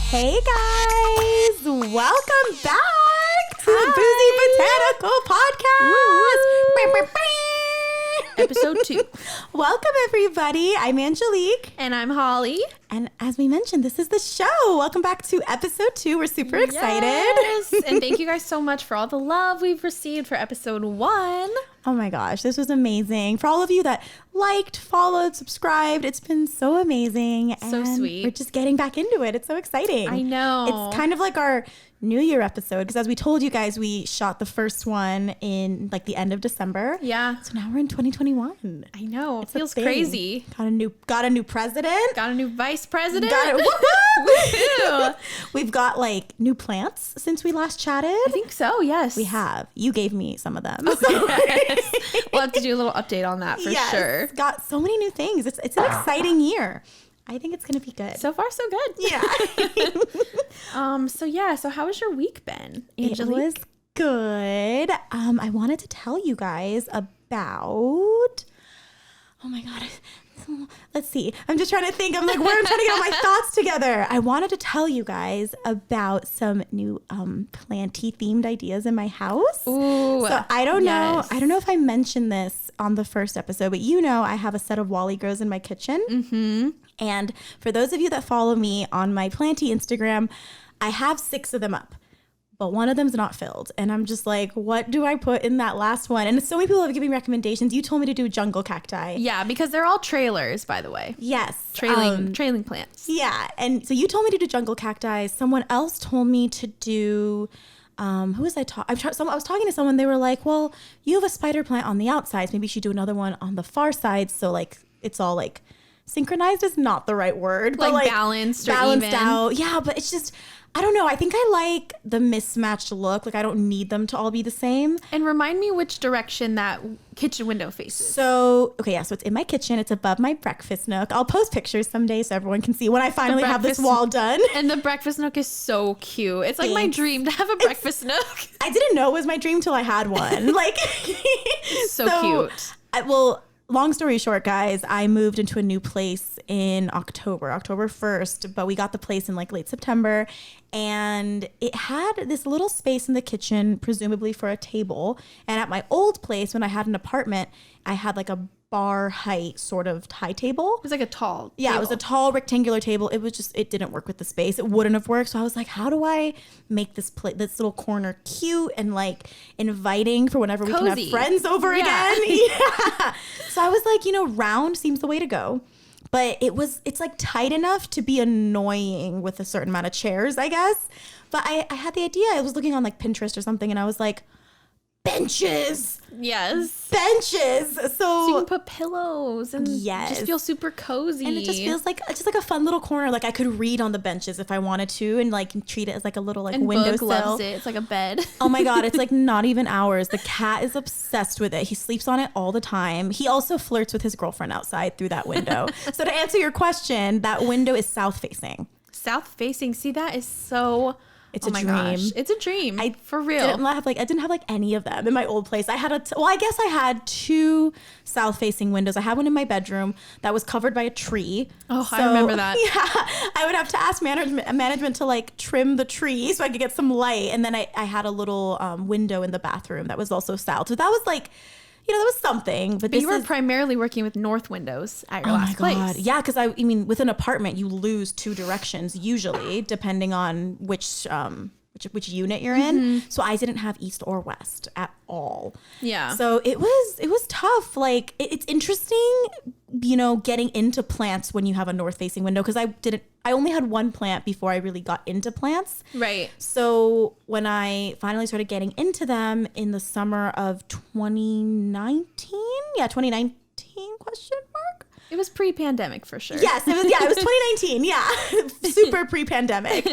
Hey guys, welcome back to the Boozy Botanical Podcast. Episode 2. Welcome everybody. I'm Angelique. And I'm Holly. And as we mentioned, this is the show. Welcome back to episode 2. We're super excited. Yes. And thank you guys so much for all the love we've received for episode 1. Oh my gosh, this was amazing. For all of you that liked, followed, subscribed, it's been so amazing. So sweet. We're just getting back into it. It's so exciting. I know. It's kind of like our New Year episode because as we told you guys, we shot the first one in like the end of December. Yeah. So now we're in 2021. I know. It It's feels a thing. crazy. Got a new president. Got a new vice president. Got it. Woohoo! We've got like new plants since we last chatted. I think so, yes. We have. You gave me some of them. Yes. We'll have to do a little update on that for sure. Got so many new things. It's an exciting year. I think it's going to be good. So far, so good. Yeah. So how has your week been, It Angelique? was good. I wanted to tell you guys about, oh my God. Let's see. I'm just trying to think. I'm like, where I'm trying to get all my thoughts together. I wanted to tell you guys about some new planty themed ideas in my house. Ooh, so I don't know. yes. I don't know if I mentioned this on the first episode, but you know, I have a set of Wally grows in my kitchen. Mm-hmm. And for those of you that follow me on my planty Instagram, I have 6 of them up. But one of them's not filled. And I'm just like, what do I put in that last one? And so many people have given me recommendations. You told me to do jungle cacti. Yeah, because they're all trailers, by the way. Yes. Trailing plants. Yeah. And so you told me to do jungle cacti. Someone else told me to do, who was I talking? I was talking to someone. They were like, well, you have a spider plant on the outside. Maybe you should do another one on the far side. So like, it's all like synchronized is not the right word. But Like balanced or balanced even. out. Yeah. But it's just, I don't know. I think I like the mismatched look. Like I don't need them to all be the same. And remind me which direction that kitchen window faces. So, okay, yeah, so it's in my kitchen. It's above my breakfast nook. I'll post pictures someday so everyone can see when I finally have this breakfast- wall done. And the breakfast nook is so cute. It's like my Thanks. dream to have a breakfast nook. I didn't know it was my dream till I had one. Like, So cute. Long story short, guys, I moved into a new place in October 1st, but we got the place in like late September and it had this little space in the kitchen, presumably for a table. And at my old place, when I had an apartment, I had like a bar height sort of high table. It was like a tall Yeah, table. it was a tall rectangular table. It was just, it didn't work with the space. It wouldn't have worked. So I was like, how do I make this this little corner cute and like inviting for whenever we can Cozy. have friends over Yeah. again? Yeah. So I was like, round seems the way to go. But it's like tight enough to be annoying with a certain amount of chairs, I guess. But I had the idea. I was looking on like Pinterest or something and I was like, benches. So you can put pillows and Yes. just feel super cozy. And it just feels like a fun little corner. Like I could read on the benches if I wanted to, and like treat it as like a little like and windowsill. Boog loves it. It's like a bed. Oh my God, it's like not even ours. The cat is obsessed with it. He sleeps on it all the time. He also flirts with his girlfriend outside through that window. So to answer your question, that window is south facing. South facing. See, that is so. It's oh a my dream. Gosh. It's a dream. For real. I didn't have like any of them in my old place. I had I guess I had 2 south facing windows. I had one in my bedroom that was covered by a tree. Oh, I remember that. Yeah, I would have to ask management to like trim the tree so I could get some light. And then I had a little window in the bathroom that was also south. So that was like, that was something. But you were primarily working with north windows at your last place. Yeah, because I mean, with an apartment, you lose 2 directions usually, depending on which unit you're in. So I didn't have east or west at all. Yeah. So it was tough. Like it's interesting, getting into plants when you have a north facing window because I only had one plant before I really got into plants. Right. So when I finally started getting into them in the summer of 2019, question mark? It was pre-pandemic for sure. Yes, it was 2019. Yeah, super pre-pandemic.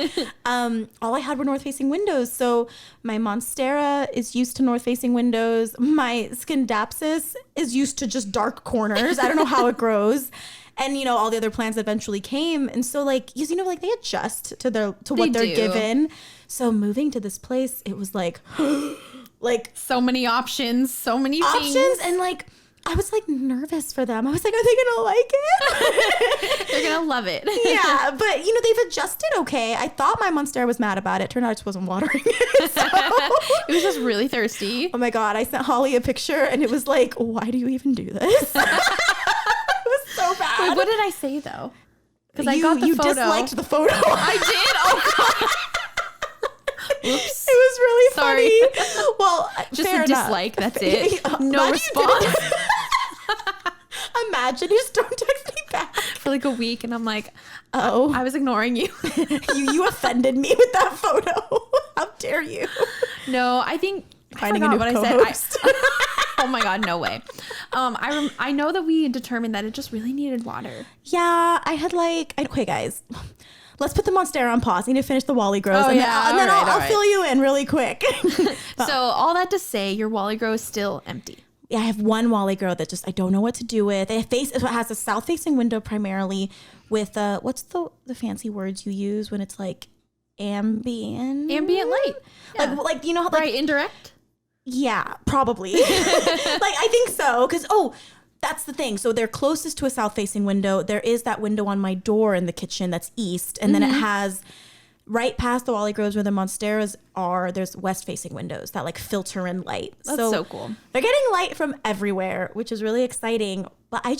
All I had were north-facing windows. So my Monstera is used to north-facing windows. My Scindapsus is used to just dark corners. I don't know how it grows. And all the other plants eventually came, and so like they adjust to what they're given. So moving to this place, it was like so many options, so many options, things. and like I was like nervous for them. I was like, are they gonna like it? They're gonna love it. Yeah, but they've adjusted okay. I thought my monstera was mad about it. Turned out it just wasn't watering. It was just really thirsty. Oh my God, I sent Holly a picture and it was like, why do you even do this? It was so bad. Wait, what did I say though? Because I got the photo. You disliked the photo. I did? Oh God. Oops. It was really Sorry. funny. Well, just fair a enough. dislike, that's it. No Imagine response. Imagine you just don't text me back. For like a week and I'm like, oh, I was ignoring you. you offended me with that photo. How dare you? No, I think Finding I a new forgot co-host. what I said. Oh my God, no way. I know that we determined that it just really needed water. Yeah, I had okay, guys. Let's put the monstera on pause. I need to finish the Wally Grows, Oh, and yeah. then All I'll right. fill you in really quick. So all that to say, your Wally Grow is still empty. Yeah, I have one Wally Grow that just I don't know what to do with. It has a south-facing window primarily with what's the fancy words you use when it's like ambient light. Yeah. Like you know how Right, indirect? Yeah, probably. I think so because that's the thing. So they're closest to a south-facing window. There is that window on my door in the kitchen that's east, and then it has right past the Wally Groves where the monsteras are. There's west-facing windows that filter in light. That's so cool. They're getting light from everywhere, which is really exciting. But I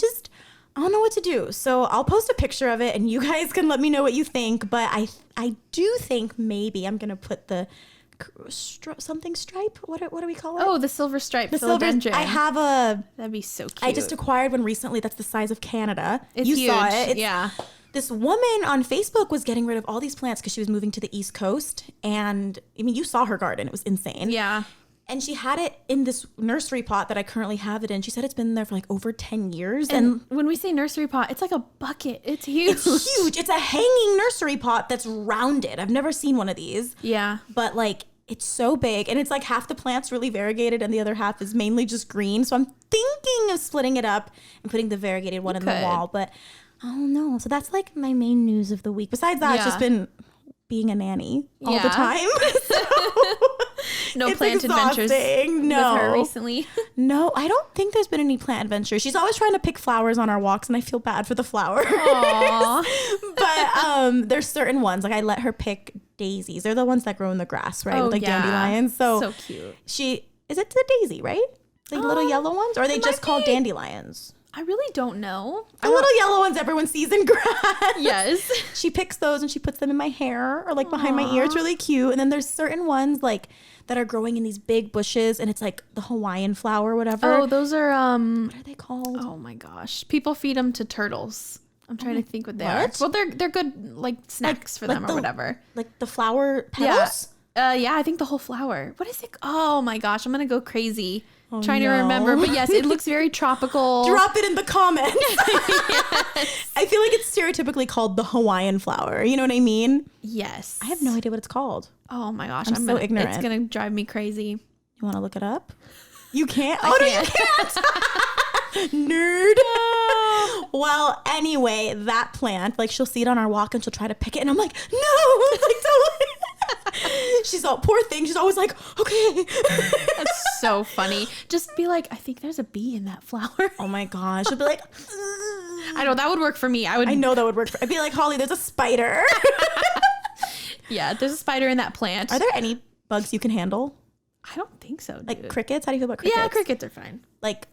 don't know what to do. So I'll post a picture of it, and you guys can let me know what you think. But I do think maybe I'm gonna put the something stripe. What do we call it? Oh, the silver stripe The silver. philodendron. I have That'd be so cute. I just acquired one recently that's the size of Canada. It's you huge. saw it. Yeah. This woman on Facebook was getting rid of all these plants because she was moving to the East Coast. And I mean, you saw her garden. It was insane. Yeah. And she had it in this nursery pot that I currently have it in. She said it's been there for over 10 years. And when we say nursery pot, it's like a bucket. It's huge. It's huge. It's a hanging nursery pot that's rounded. I've never seen one of these. Yeah. But it's so big, and it's half the plant's really variegated and the other half is mainly just green. So I'm thinking of splitting it up and putting the variegated one in the wall, but I don't know. So that's my main news of the week. Besides that, it's just been being a nanny all the time. No it's plant adventures with her recently. No, I don't think there's been any plant adventures. She's always trying to pick flowers on our walks, and I feel bad for the flowers. But there's certain ones I let her pick daisies. They're the ones that grow in the grass, right? With dandelions. So cute. Is it the daisy, right? The little yellow ones, or are they just called dandelions? I really don't know. The little yellow ones everyone sees in grass. Yes. She picks those and she puts them in my hair or behind my ear. It's really cute. And then there's certain ones that are growing in these big bushes, and it's the Hawaiian flower or whatever. Oh, those are what are they called? Oh my gosh. People feed them to turtles. I'm trying to think what they are. Well, they're good snacks for them or whatever. Like the flower petals? Yeah, I think the whole flower. What is it? Oh my gosh, I'm gonna go crazy trying to remember. But yes, it looks very tropical. Drop it in the comments. Yes. I feel like it's stereotypically called the Hawaiian flower. You know what I mean? Yes. I have no idea what it's called. Oh my gosh, I'm so ignorant. It's gonna drive me crazy. You want to look it up? You can't? I can't. No, you can't. Nerd. Well, anyway, that plant, she'll see it on our walk and she'll try to pick it. And I'm like, no, don't. She's all, poor thing. She's always like, okay. That's so funny. Just be like, I think there's a bee in that flower. Oh my gosh. She'll be like, I know that would work for me. I know that would work. I'd be like, Holly, there's a spider. Yeah, there's a spider in that plant. Are there any bugs you can handle? I don't think so, dude. Like crickets? How do you feel about crickets? Yeah, crickets are fine.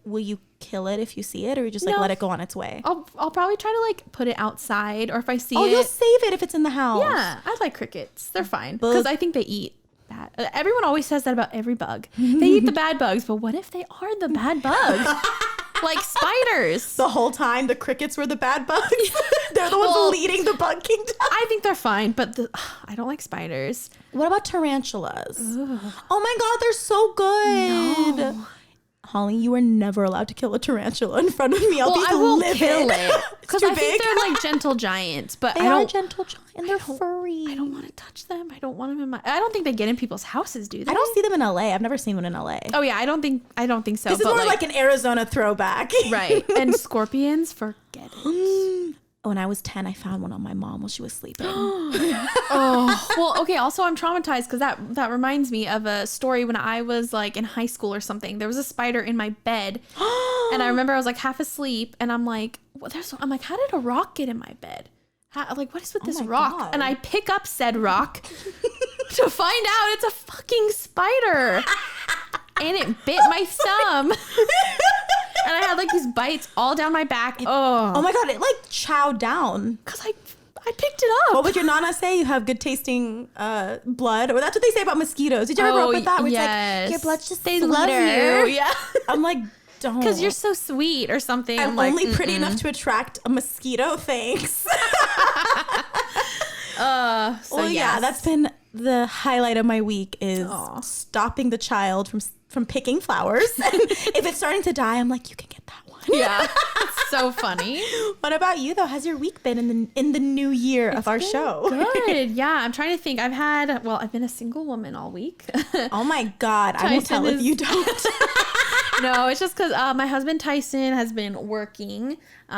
Will you kill it if you see it, or you just let it go on its way? I'll probably try to put it outside, or if I see it. Oh, you'll save it if it's in the house. Yeah, I like crickets. They're fine because I think they eat bad. Everyone always says that about every bug. They eat the bad bugs, but what if they are the bad bugs? Like spiders. The whole time the crickets were the bad bugs. They're the ones leading the bug kingdom. I think they're fine, but I don't like spiders. What about tarantulas? Ugh. Oh my God, they're so good. No. Holly, you are never allowed to kill a tarantula in front of me. I will kill it because I think they're like gentle giants, but they are gentle giants and they're furry. I don't want to touch them. I don't want them in my. I don't think they get in people's houses, do they? I don't see them in LA. I've never seen one in LA. Oh yeah, I don't think so. This is more like an Arizona throwback, right? And scorpions, forget it. when I was 10, I found one on my mom while she was sleeping. Oh, well, okay. Also, I'm traumatized because that reminds me of a story when I was like in high school or something. There was a spider in my bed, and I remember I was like half asleep, and I'm like, I'm like, how did a rock get in my bed? Like, what is with this rock? God. And I pick up said rock to find out it's a fucking spider, and it bit my thumb. And I had like these bites all down my back. Oh my God, it like chowed down. Because I picked it up. What would your nana say? You have good tasting blood? Or that's what they say about mosquitoes. Did you ever grow up with that? Where it's like, your blood's just they sweeter. love you. Yeah. I'm like, don't. Because you're so sweet or something. I'm like, only pretty enough to attract a mosquito. Thanks. Yeah, that's been the highlight of my week is stopping the child from picking flowers. And if it's starting to die, I'm like, you can get that one. Yeah, it's so funny. What about you though? How's your week been in the new year of our show? Good. Yeah, I'm trying to think. I've been a single woman all week. Oh my God, I won't tell if you don't. No, it's just because my husband Tyson has been working.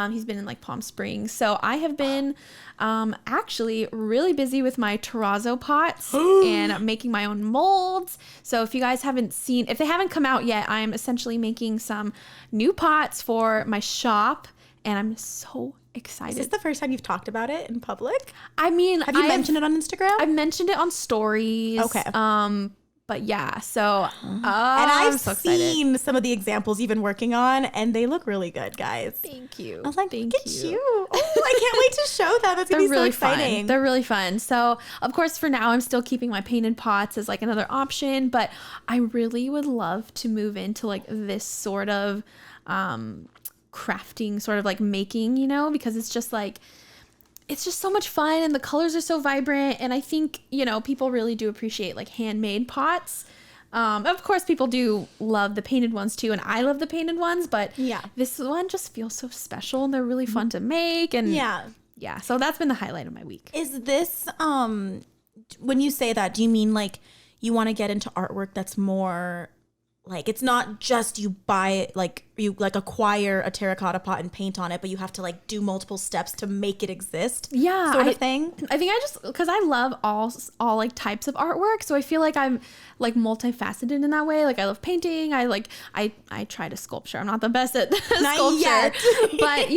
He's been in like Palm Springs, so I have been actually really busy with my terrazzo pots and making my own molds. So if you guys if they haven't come out yet, I'm essentially making some new pots for my shop, and I'm so excited. Is this the first time you've talked about it in public? I mean, have you mentioned it on Instagram? I've mentioned it on stories. Okay. But yeah, so and I've so seen some of the examples you've been working on, and they look really good, guys. Thank you. I was like, look at you. Oh, I can't wait to show them. It's going to be really so exciting. Fun. They're really fun. So, of course, for now, I'm still keeping my painted pots as like another option, but I really would love to move into like this sort of crafting, sort of like making, because it's just like, it's just so much fun and the colors are so vibrant. And I think, people really do appreciate like handmade pots. Of course, people do love the painted ones too. And I love the painted ones, but this one just feels so special and they're really fun to make. And yeah. So that's been the highlight of my week. Is this, when you say that, do you mean like you want to get into artwork that's more like, it's not just you buy it, like you like acquire a terracotta pot and paint on it, but you have to like do multiple steps to make it exist. Yeah. Sort of thing. I think because I love all like types of artwork. So I feel like I'm like multifaceted in that way. Like I love painting. I try to sculpture. I'm not the best at sculpture, yet. But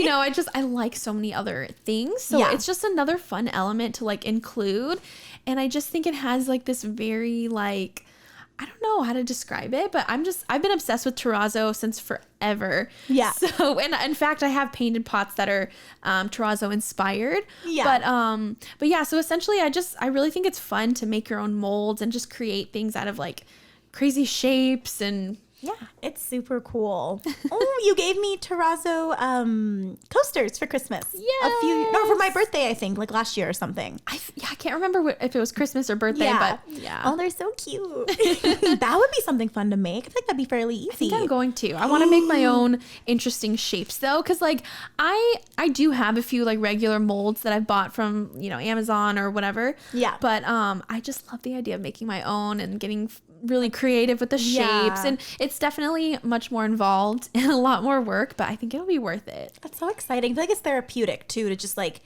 I like so many other things. So it's just another fun element to like include. And I just think it has like this very like, I don't know how to describe it, but I've been obsessed with terrazzo since forever. Yeah. So, and in fact, I have painted pots that are terrazzo inspired. Yeah. But yeah, so essentially I really think it's fun to make your own molds and just create things out of like crazy shapes and yeah, it's super cool. Oh, you gave me terrazzo coasters for Christmas. Yeah. For my birthday, I think, like last year or something. I can't remember if it was Christmas or birthday, but yeah. Oh, they're so cute. That would be something fun to make. I think that'd be fairly easy. I think I'm going to. I want to make my own interesting shapes though, because like I do have a few like regular molds that I've bought from Amazon or whatever. Yeah. But I just love the idea of making my own and getting really creative with the shapes, and it's definitely much more involved and a lot more work, but I think it'll be worth it. That's so exciting. I feel like it's therapeutic too to just like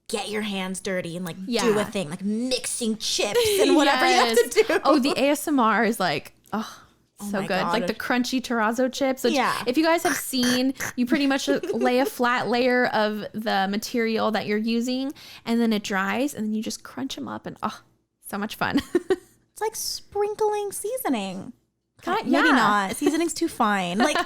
get your hands dirty and like do a thing, like mixing chips and whatever you have to do. Oh, the ASMR is like so good. God. Like the crunchy terrazzo chips, which if you guys have seen, you pretty much lay a flat layer of the material that you're using and then it dries and then you just crunch them up and so much fun. It's like sprinkling seasoning. Maybe not. Seasoning's too fine. Like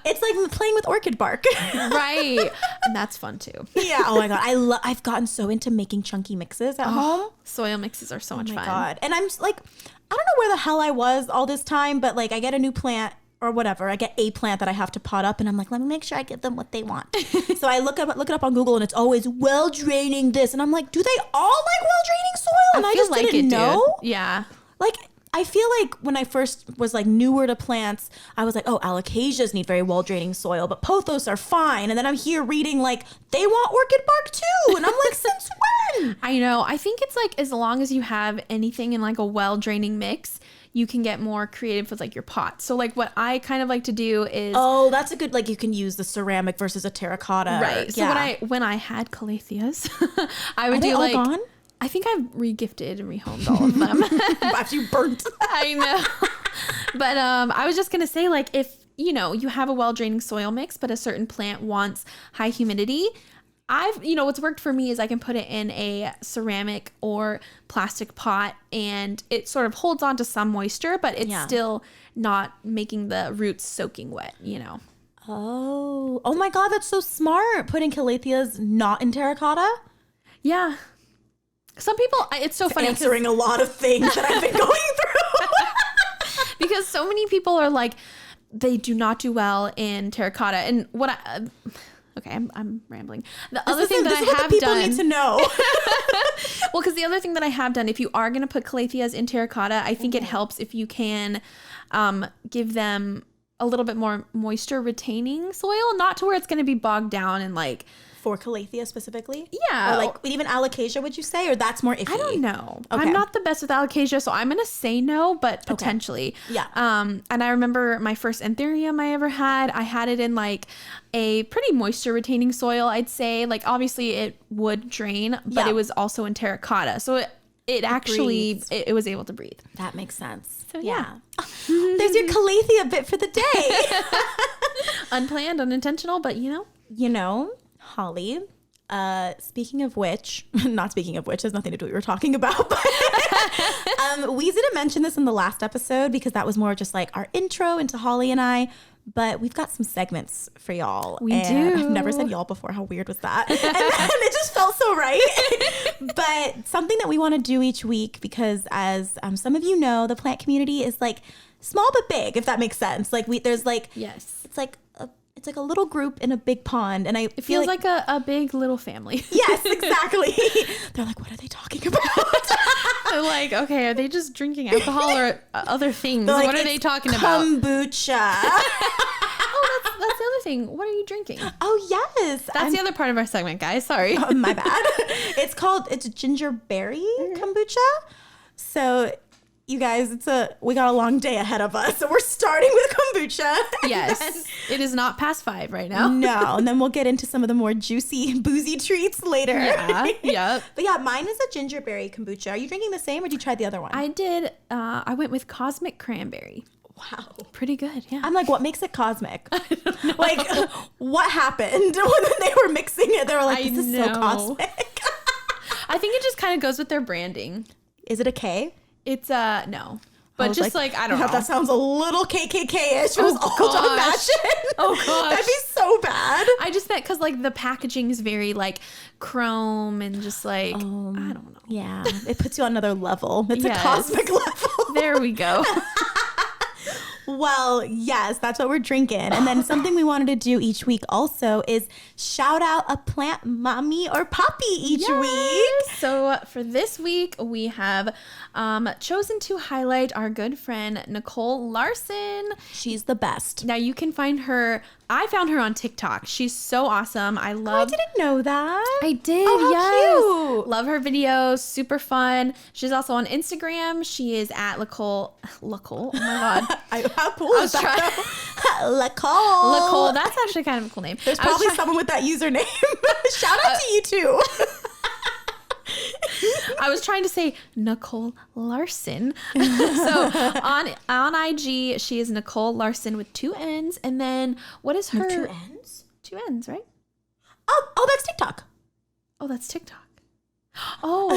it's like playing with orchid bark. Right. And that's fun too. Yeah. Oh my God. I've gotten so into making chunky mixes at home. Soil mixes are so much fun. Oh my God. And I'm just like, I don't know where the hell I was all this time, but like I get a new plant or whatever. I get a plant that I have to pot up and I'm like, let me make sure I give them what they want. So I look it up on Google and it's always well draining this. And I'm like, do they all like well draining soil? And I just didn't know. Dude. Yeah. Like, I feel like when I first was like newer to plants, I was like, oh, alocasias need very well draining soil, but pothos are fine. And then I'm here reading like they want orchid bark too. And I'm like, since when? I know. I think it's like as long as you have anything in like a well draining mix, you can get more creative with like your pot. So like what I kind of like to do is that's a good, like you can use the ceramic versus a terracotta. Right. So when I had calatheas, I would Are do they all like gone? I think I've regifted and rehomed all of them. After you burnt. I know. But I was just going to say, like, if, you know, you have a well-draining soil mix, but a certain plant wants high humidity, what's worked for me is I can put it in a ceramic or plastic pot and it sort of holds on to some moisture, but it's still not making the roots soaking wet, you know. Oh my God, that's so smart. Putting calatheas not in terracotta. Yeah. Some people, it's so funny. Answering a lot of things that I've been going through. Because so many people are like, they do not do well in terracotta. And I'm rambling. The other thing that I have people need to know. Well, because the other thing that I have done, if you are going to put calatheas in terracotta, I think it helps if you can give them a little bit more moisture retaining soil, not to where it's going to be bogged down and like. For calathea specifically? Yeah. Or like even alocasia, would you say? Or that's more iffy? I don't know. Okay. I'm not the best with alocasia, so I'm going to say no, but potentially. Okay. Yeah. And I remember my first anthurium I ever had, I had it in like a pretty moisture retaining soil, I'd say. Like obviously it would drain, but it was also in terracotta. So it actually, it was able to breathe. That makes sense. So yeah. There's your calathea bit for the day. Unplanned, unintentional, but you know. Holly, speaking of which, has nothing to do with what we were talking about, but we didn't mention this in the last episode because that was more just like our intro into Holly and I, but we've got some segments for y'all. We do. I've never said y'all before. How weird was that? And it just felt so right. But something that we want to do each week because as some of you know, the plant community is like small but big, if that makes sense. Like there's like, yes, it's like a little group in a big pond. And it feels like a big little family. Yes, exactly. They're like, what are they talking about? They're like, okay, are they just drinking alcohol or other things? Like, what are they talking about? Kombucha. Oh, that's the other thing. What are you drinking? Oh, yes. That's the other part of our segment, guys. Sorry. Oh, my bad. It's Gingerberry Kombucha. So you guys, we got a long day ahead of us. So we're starting with kombucha. Yes. It is not past 5 right now. No. And then we'll get into some of the more juicy, boozy treats later. Yeah. Yep. But yeah, mine is a gingerberry kombucha. Are you drinking the same or did you try the other one? I did. I went with cosmic cranberry. Wow. Pretty good. Yeah. I'm like, what makes it cosmic? I don't know. Like, what happened when they were mixing it? They were like, this is so cosmic. I think it just kind of goes with their branding. Is it a K? It's no, but just like I don't know. That sounds a little KKK-ish. It was all to imagine. Oh gosh, that'd be so bad. I just meant because like the packaging is very like chrome and just like I don't know. Yeah, it puts you on another level. It's a cosmic level. There we go. Well, yes, that's what we're drinking. And then something we wanted to do each week also is shout out a plant mommy or poppy each week. So for this week, we have chosen to highlight our good friend, Nicole Larson. She's the best. Now you can find her. I found her on TikTok. She's so awesome. I didn't know that. I did. Oh, how cute. Love her videos. Super fun. She's also on Instagram. She is at Nicole. Oh my God. How cool is that? Nicole. That's actually kind of a cool name. There's probably someone with that username. Shout out to you too. I was trying to say Nicole Larson. So on IG, she is Nicole Larson with 2 N's. And then what is her? 2 N's? 2 N's, right? Oh, that's TikTok. Oh, that's TikTok. Oh,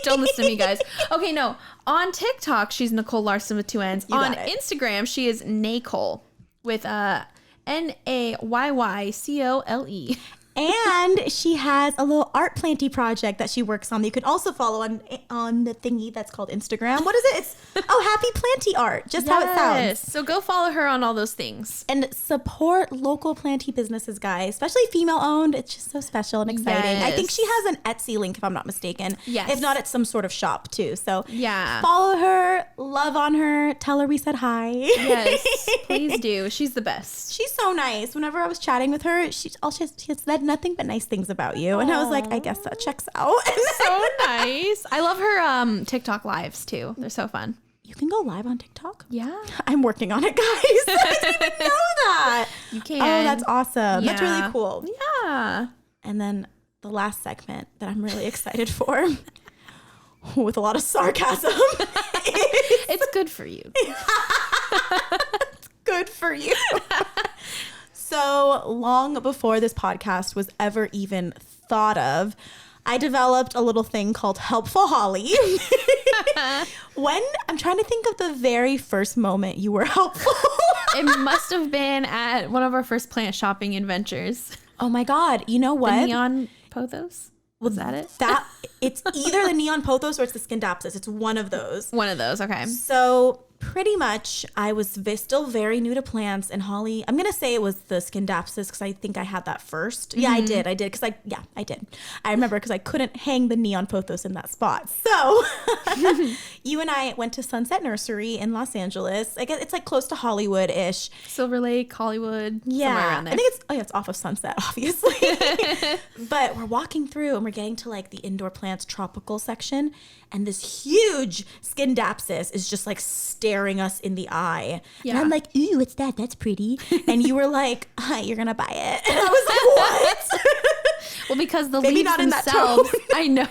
don't listen to me, guys. Okay, no. On TikTok, she's Nicole Larson with 2 N's. On Instagram, she is Nacole with Nayycole. And she has a little art planty project that she works on that you can also follow on the thingy that's called Instagram. What is it? It's Happy Planty Art, just how it sounds. So go follow her on all those things. And support local planty businesses, guys, especially female owned. It's just so special and exciting. I think she has an Etsy link, if I'm not mistaken. Yes. If not, it's some sort of shop too. So yeah, follow her, love on her, tell her we said hi. Yes, please do. She's the best. She's so nice. Whenever I was chatting with her, she has said nothing but nice things about you. And I was like, I guess that checks out. So nice. I love her TikTok lives too. They're so fun. You can go live on TikTok? Yeah. I'm working on it, guys. I didn't even know that. You can. Oh, that's awesome. Yeah. That's really cool. Yeah. And then the last segment that I'm really excited for, with a lot of sarcasm. It's good for you. It's good for you. So long before this podcast was ever even thought of, I developed a little thing called Helpful Holly. When I'm trying to think of the very first moment you were helpful. It must have been at one of our first plant shopping adventures. Oh my God. You know what? The neon pothos? Was that it? It's either the neon pothos or it's the Scindapsus. It's one of those. One of those. Okay. So pretty much I was still very new to plants, and Holly, I'm going to say it was the Scindapsus because I think I had that first. Mm-hmm. Yeah, I did. I did. I did. I remember because I couldn't hang the neon pothos in that spot. So you and I went to Sunset Nursery in Los Angeles. I guess it's like close to Hollywood-ish. Silver Lake, Hollywood. Yeah. Somewhere around there. I think it's off of Sunset, obviously. But we're walking through and we're getting to like the indoor plants tropical section. And this huge Scindapsus is just like staring us in the eye. Yeah. And I'm like, ooh, what's that? That's pretty. And you were like, you're going to buy it. And I was like, what? Well, because the Maybe leaves not themselves, in that tone. I know.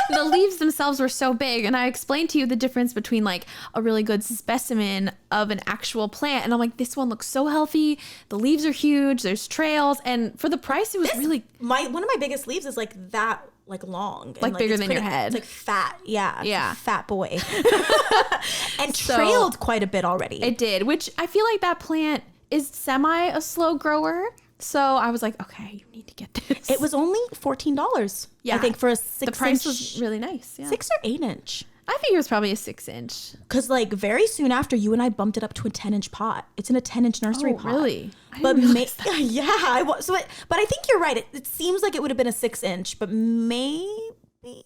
The leaves themselves were so big. And I explained to you the difference between like a really good specimen of an actual plant. And I'm like, this one looks so healthy. The leaves are huge. There's trails. And for the price, it was one of my biggest leaves is like that. Like long, like bigger than your head. It's like fat, yeah, fat boy, and so, trailed quite a bit already. It did, which I feel like that plant is semi a slow grower. So I was like, okay, you need to get this. It was only $14. Yeah, I think for a 6 inch. The price was really nice. Yeah. 6 or 8 inch. I think it was probably a 6 inch. Because like very soon after, you and I bumped it up to a 10-inch pot. It's in a 10-inch nursery pot. Really? But yeah, but I think you're right. It seems like it would have been a 6 inch, but maybe.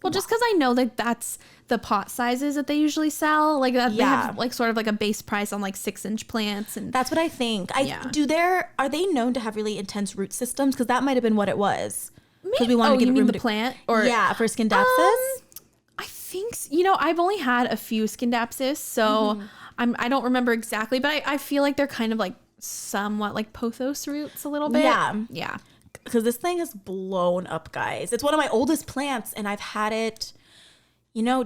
Well, just because I know that that's the pot sizes that they usually sell, like that, they have like sort of like a base price on like 6 inch plants, and that's what I think. Are they known to have really intense root systems? Because that might have been what it was. Because we wanted to get the plant, or for Scindapsus. I think I've only had a few Scindapsus, so I don't remember exactly, but I feel like they're kind of like somewhat like pothos roots a little bit. Yeah. Because this thing has blown up, guys. It's one of my oldest plants, and I've had it,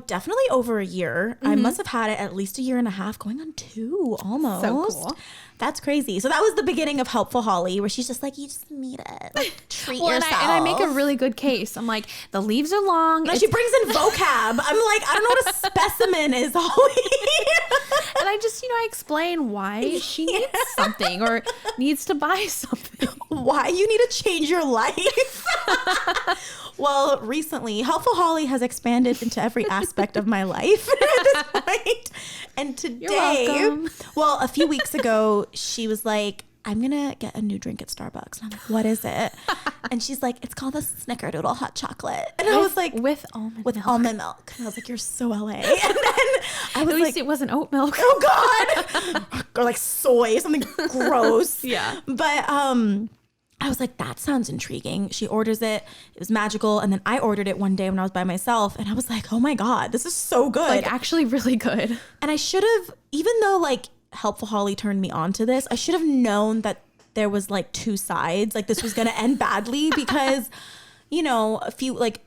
definitely over a year. I must have had it at least a year and a half, going on 2 almost. So cool. That's crazy. So that was the beginning of Helpful Holly, where she's just like, you just need it. Like, treat yourself. And I make a really good case. I'm like, the leaves are long. No, she brings in vocab. I'm like, I don't know what a specimen is, Holly. And I just, I explain why she needs something or needs to buy something. Why you need to change your life. Well, recently, Helpful Holly has expanded into every aspect of my life at this point. And today, well, a few weeks ago, she was like, I'm going to get a new drink at Starbucks. And I'm like, what is it? And she's like, it's called a Snickerdoodle hot chocolate. And I was like, with almond milk. And I was like, you're so LA. And then I was at least it wasn't oat milk. Oh God. Or like soy, something gross. Yeah. But I was like, that sounds intriguing. She orders it. It was magical. And then I ordered it one day when I was by myself. And I was like, oh my God, this is so good. Like actually really good. And I should have, even though like Helpful Holly turned me on to this, I should have known that there was like 2 sides. Like this was going to end badly because,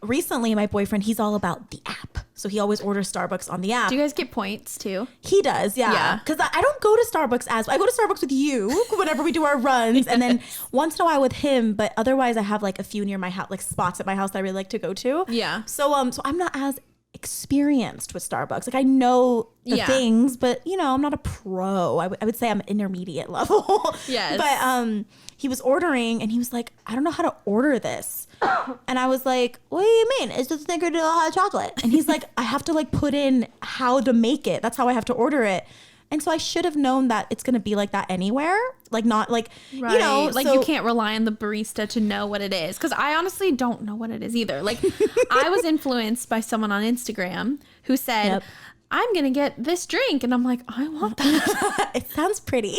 recently my boyfriend, he's all about the app. So he always orders Starbucks on the app. Do you guys get points too? He does, yeah. Because I don't go to Starbucks I go to Starbucks with you whenever we do our runs, and then once in a while with him. But otherwise, I have like a few near my house, like spots at my house that I really like to go to. Yeah. So I'm not as experienced with Starbucks. Like I know the things, but you know, I'm not a pro. I would say I'm intermediate level. Yes. But he was ordering and he was like, I don't know how to order this. And I was like, what do you mean? It's just snickerdoodle hot chocolate. And he's like, I have to like put in how to make it. That's how I have to order it. And so I should have known that it's going to be like that anywhere. Like not like, right. You know. Like you can't rely on the barista to know what it is. Because I honestly don't know what it is either. Like I was influenced by someone on Instagram who said, I'm going to get this drink. And I'm like, I want that. It sounds pretty.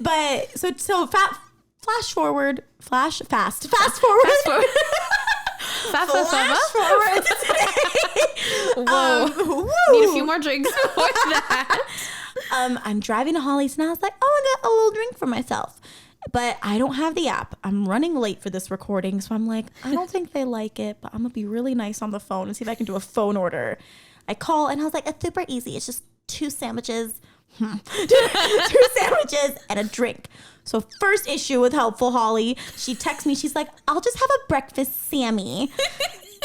But so fast forward. Flash forward today. Whoa. Need a few more drinks before that. I'm driving to Holly's and I was like, oh, I got a little drink for myself. But I don't have the app. I'm running late for this recording. So I'm like, I don't think they like it, but I'm going to be really nice on the phone and see if I can do a phone order. I call and I was like, it's super easy. It's just 2 sandwiches. 2 sandwiches and a drink. So first issue with Helpful Holly, she texts me. She's like, I'll just have a breakfast Sammy.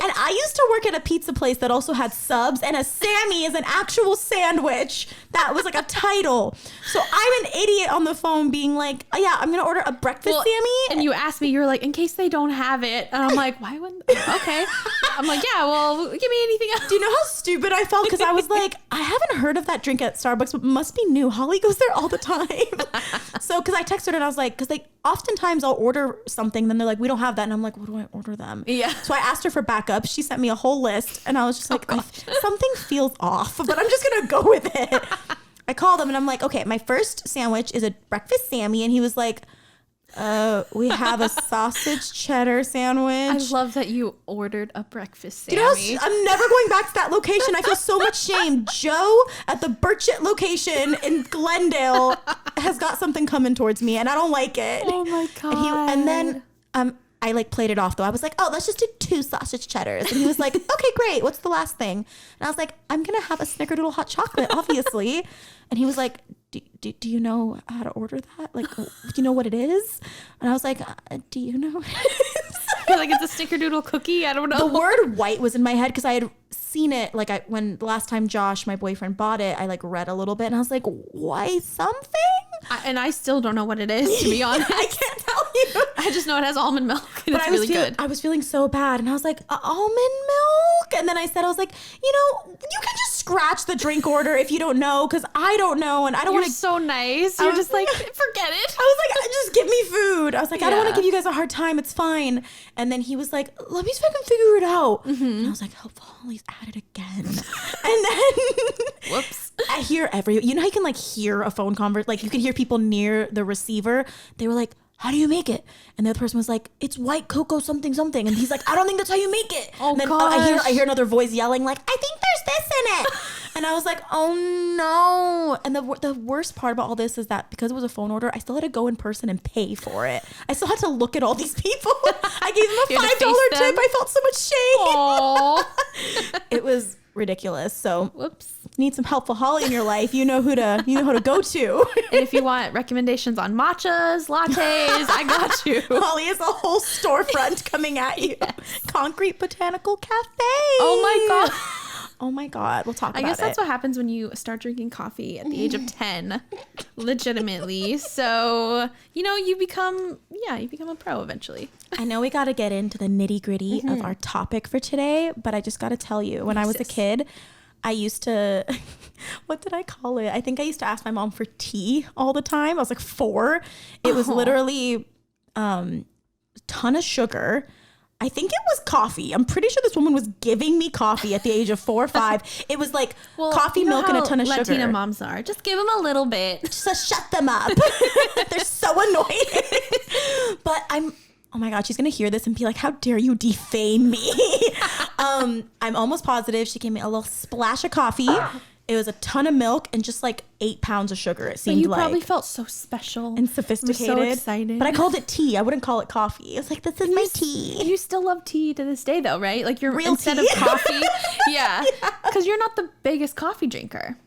And I used to work at a pizza place that also had subs, and a Sammy is an actual sandwich. That was like a title. So I'm an idiot on the phone being like, oh yeah, I'm going to order a breakfast Sammy. And you asked me, you're like, in case they don't have it. And I'm like, why wouldn't they? Okay. I'm like, yeah, well, give me anything else. Do you know how stupid I felt? Because I was like, I haven't heard of that drink at Starbucks, but must be new. Holly goes there all the time. So, because I texted her and I was like, because like oftentimes I'll order something, then they're like, we don't have that. And I'm like, what do I order them? Yeah. So I asked her for backup. She sent me a whole list and I was just like, something feels off, but I'm just going to go with it. I called him and I'm like, okay, my first sandwich is a breakfast Sammy. And he was like, we have a sausage cheddar sandwich. I love that you ordered a breakfast Sammy. You know, I'm never going back to that location. I feel so much shame. Joe at the Burchett location in Glendale has got something coming towards me and I don't like it. Oh my God. And then I like played it off though. I was like, oh, let's just do 2 sausage cheddars. And he was like, okay, great. What's the last thing? And I was like, I'm going to have a snickerdoodle hot chocolate, obviously. And he was like, do you know how to order that? Like, do you know what it is? And I was like, do you know what it is? You're like, it's a snickerdoodle cookie? I don't know. The word white was in my head because I had seen it. Like when the last time Josh, my boyfriend, bought it, I like read a little bit and I was like, white something? And I still don't know what it is, to be honest. I can't tell you. I just know it has almond milk. And but it's really good. I was feeling so bad and I was like, almond milk? And then I said, I was like, you know, you can just scratch the drink order if you don't know because I don't know and I don't want to. You're so nice. You're just like, forget it. I was like, just give me food. I was like, I don't want to give you guys a hard time. It's fine. And then he was like, let me see if I can figure it out. Mm-hmm. And I was like, oh, Holly's at it again. And then whoops. I hear you know how you can like hear a phone conversation, like you can hear people near the receiver. They were like, how do you make it? And the other person was like, it's white cocoa something something. And he's like, I don't think that's how you make it. Oh, and then gosh. I hear another voice yelling like, I think there's this in it. And I was like, oh no. And the worst part about all this is that because it was a phone order, I still had to go in person and pay for it. I still had to look at all these people. I gave them a $5 tip. I felt so much shame. It was ridiculous. So whoops. Need some Helpful Holly in your life. You know who to go to. And if you want recommendations on matchas, lattes, I got you. Holly has a whole storefront coming at you. Yes. Concrete Botanical Cafe. Oh my God. Oh my God. We'll talk about it. I guess that's what happens when you start drinking coffee at the age of 10. Legitimately. So, you become a pro eventually. I know we got to get into the nitty gritty of our topic for today, but I just got to tell you, when I was a kid, I used to, what did I call it? I think I used to ask my mom for tea all the time. I was like 4. It was literally ton of sugar. I think it was coffee. I'm pretty sure this woman was giving me coffee at the age of 4 or 5. It was like coffee, milk, and a ton of sugar. Latina moms are. Just give them a little bit. Just shut them up. They're so annoying. But oh my God, she's going to hear this and be like, how dare you defame me? I'm almost positive she gave me a little splash of coffee. It was a ton of milk and just like 8 pounds of sugar, it seemed like. But you probably felt so special. And sophisticated. I'm so excited. But I called it tea. I wouldn't call it coffee. I was like, this is my tea. You still love tea to this day though, right? Like you're real instead tea. Of coffee. Yeah. Because you're not the biggest coffee drinker.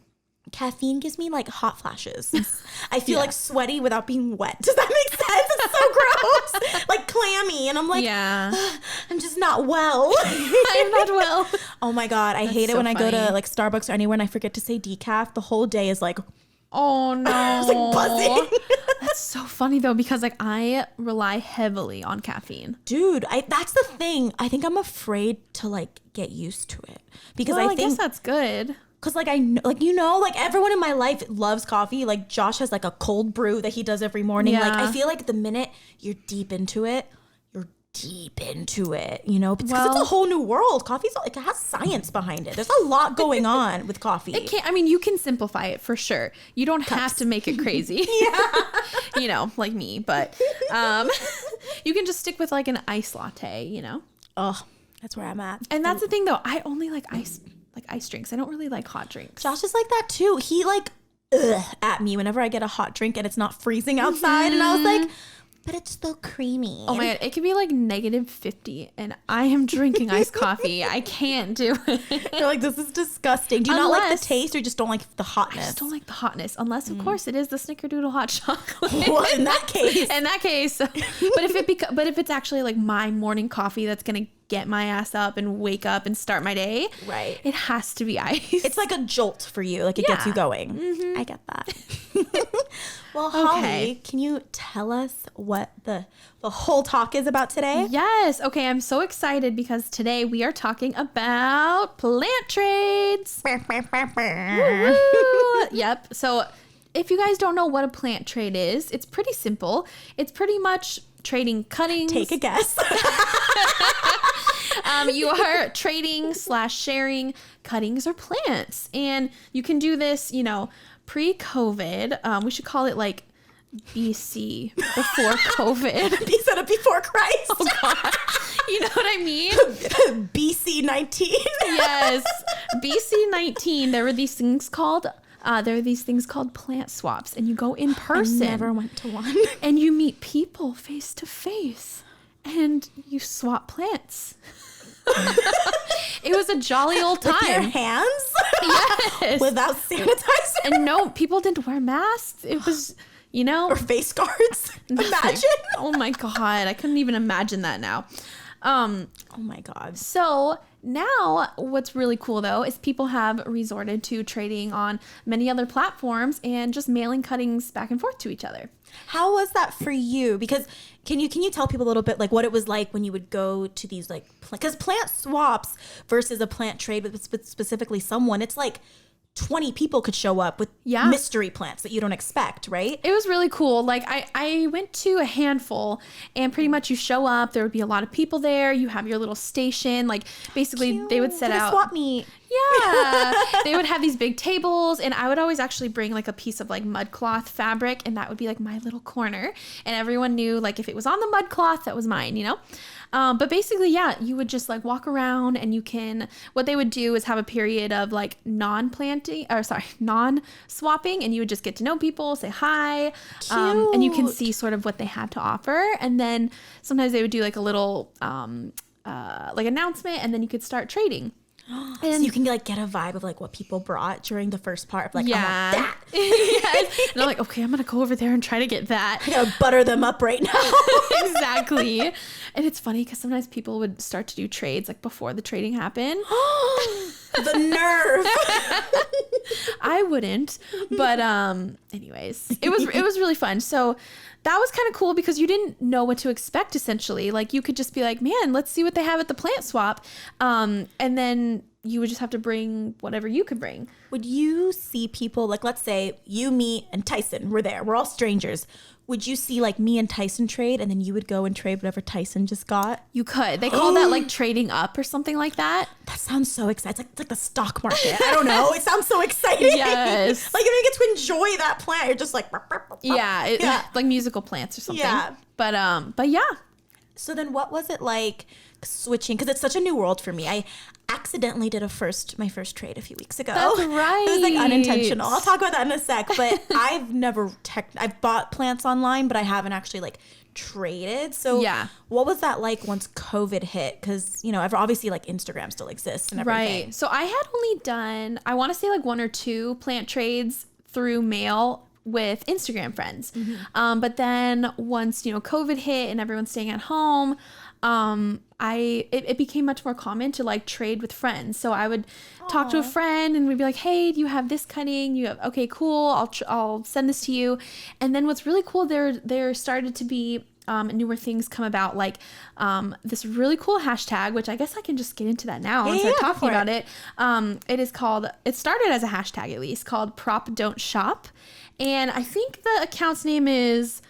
caffeine gives me like hot flashes. I feel like sweaty without being wet. Does that make sense? It's so gross. Like clammy. And I'm like, I'm just not well. I'm not well. Oh my God. I hate it when I go to like Starbucks or anywhere and I forget to say decaf. The whole day is like, oh no. I was like buzzing. That's so funny though, because like I rely heavily on caffeine. Dude, that's the thing. I think I'm afraid to like get used to it because I guess that's good. Cause like I know, like, you know, like everyone in my life loves coffee. Like Josh has like a cold brew that he does every morning. Like I feel like the minute you're deep into it, you know, because it's a whole new world. Coffee's like, it has science behind it. There's a lot going on with coffee. I mean, you can simplify it for sure. You don't have to make it crazy. You know, like me, but you can just stick with like an iced latte, you know? Oh, that's where I'm at. And that's the thing though. I only like ice drinks. I don't really like hot drinks. Josh is like that too. He like at me whenever I get a hot drink and it's not freezing outside. And I was like, but it's still creamy. Oh my God. It could be like -50 and I am drinking iced coffee. I can't do it. You're like, this is disgusting. Do you not like the taste or just don't like the hotness? I just don't like the hotness. Unless, of course, it is the Snickerdoodle hot chocolate. Well, in that case. But if it's actually like my morning coffee that's going to get my ass up and wake up and start my day, right, it has to be ice. It's like a jolt for you. Like it gets you going. I get that. Well, Holly, can you tell us what the whole talk is about today? Yes. Okay, I'm so excited because today we are talking about plant trades. Yep. So if you guys don't know what a plant trade is, it's pretty simple. It's pretty much trading cuttings. Take a guess. You are trading / sharing cuttings or plants. And you can do this, you know, pre-COVID. We should call it like BC, before COVID. He said it before Christ. Oh God. You know what I mean? BC 19. Yes. BC 19. There were these things called plant swaps, and you go in person. I never went to one. And you meet people face to face, and you swap plants. It was a jolly old time. With your hands? Yes. Without sanitizer? And no, people didn't wear masks. It was, you know. Or face guards. Imagine. Oh my God. I couldn't even imagine that now. Oh my God. So now what's really cool though is people have resorted to trading on many other platforms and just mailing cuttings back and forth to each other. How was that for you? Because can you tell people a little bit like what it was like when you would go to these like, because plant swaps versus a plant trade with specifically someone, it's like 20 people could show up with mystery plants that you don't expect, right? It was really cool. Like I went to a handful and pretty much you show up, there would be a lot of people there. You have your little station. Like basically Cute. They would set out. Swap meet. Yeah. They would have these big tables and I would always actually bring like a piece of like mud cloth fabric and that would be like my little corner. And everyone knew like if it was on the mud cloth, that was mine, you know? But basically, yeah, you would just like walk around and what they would do is have a period of like non-swapping and you would just get to know people, say hi, and you can see sort of what they had to offer. And then sometimes they would do like a little like announcement and then you could start trading. And so you can like get a vibe of like what people brought during the first part of like, yeah. I want that. Yes. And I'm like, okay, I'm going to go over there and try to get that. I gotta butter them up right now. Exactly. And it's funny because sometimes people would start to do trades like before the trading happened. The nerve. I wouldn't. But anyways, it was really fun. So that was kind of cool because you didn't know what to expect essentially. Like you could just be like, man, let's see what they have at the plant swap. And then you would just have to bring whatever you could bring. Would you see people like, let's say you, me, and Tyson, we're there. We're all strangers. Would you see like me and Tyson trade and then you would go and trade whatever Tyson just got? You could. They call that like trading up or something like that. That sounds so exciting. It's like the stock market. I don't know. It sounds so exciting. Yes. Like you don't get to enjoy that plant. You're just like. Yeah. Like musical plants or something. Yeah. But yeah. So then what was it like switching? Because it's such a new world for me. I accidentally did my first trade a few weeks ago. That's right. It was like unintentional. I'll talk about that in a sec. But I've bought plants online, but I haven't actually like traded. So what was that like once COVID hit? Because, you know, obviously like Instagram still exists and everything. Right. So I had only done, I want to say like 1 or 2 plant trades through mail with Instagram friends. But then once, you know, COVID hit and everyone's staying at home, it became much more common to like trade with friends. So I would talk to a friend and we'd be like, hey, do you have this cutting? Okay, cool. I'll send this to you. And then what's really cool, there started to be newer things come about, like this really cool hashtag, which I guess I can just get into that now and start talking about it. It started as a hashtag, at least, called Prop Don't Shop. And I think the account's name is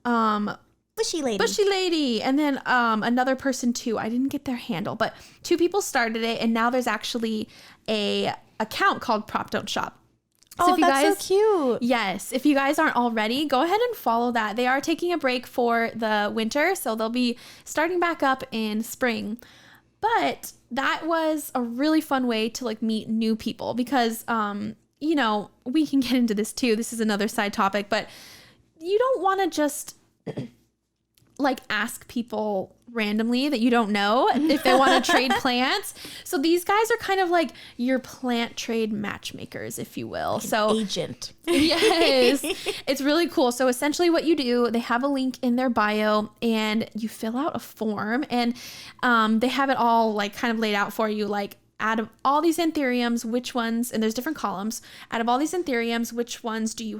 Bushy Lady. And then another person too. I didn't get their handle, but 2 people started it, and now there's actually a account called Prop Don't Shop. So that's so cute. Yes. If you guys aren't already, go ahead and follow that. They are taking a break for the winter, so they'll be starting back up in spring. But that was a really fun way to like meet new people because, you know, we can get into this too. This is another side topic, but you don't want to just like ask people randomly that you don't know if they want to trade plants. So these guys are kind of like your plant trade matchmakers, if you will. So agent. Yes. It's really cool. So essentially what you do, they have a link in their bio and you fill out a form, and they have it all like kind of laid out for you, like out of all these anthuriums, which ones, and there's different columns, out of all these anthuriums, which ones do you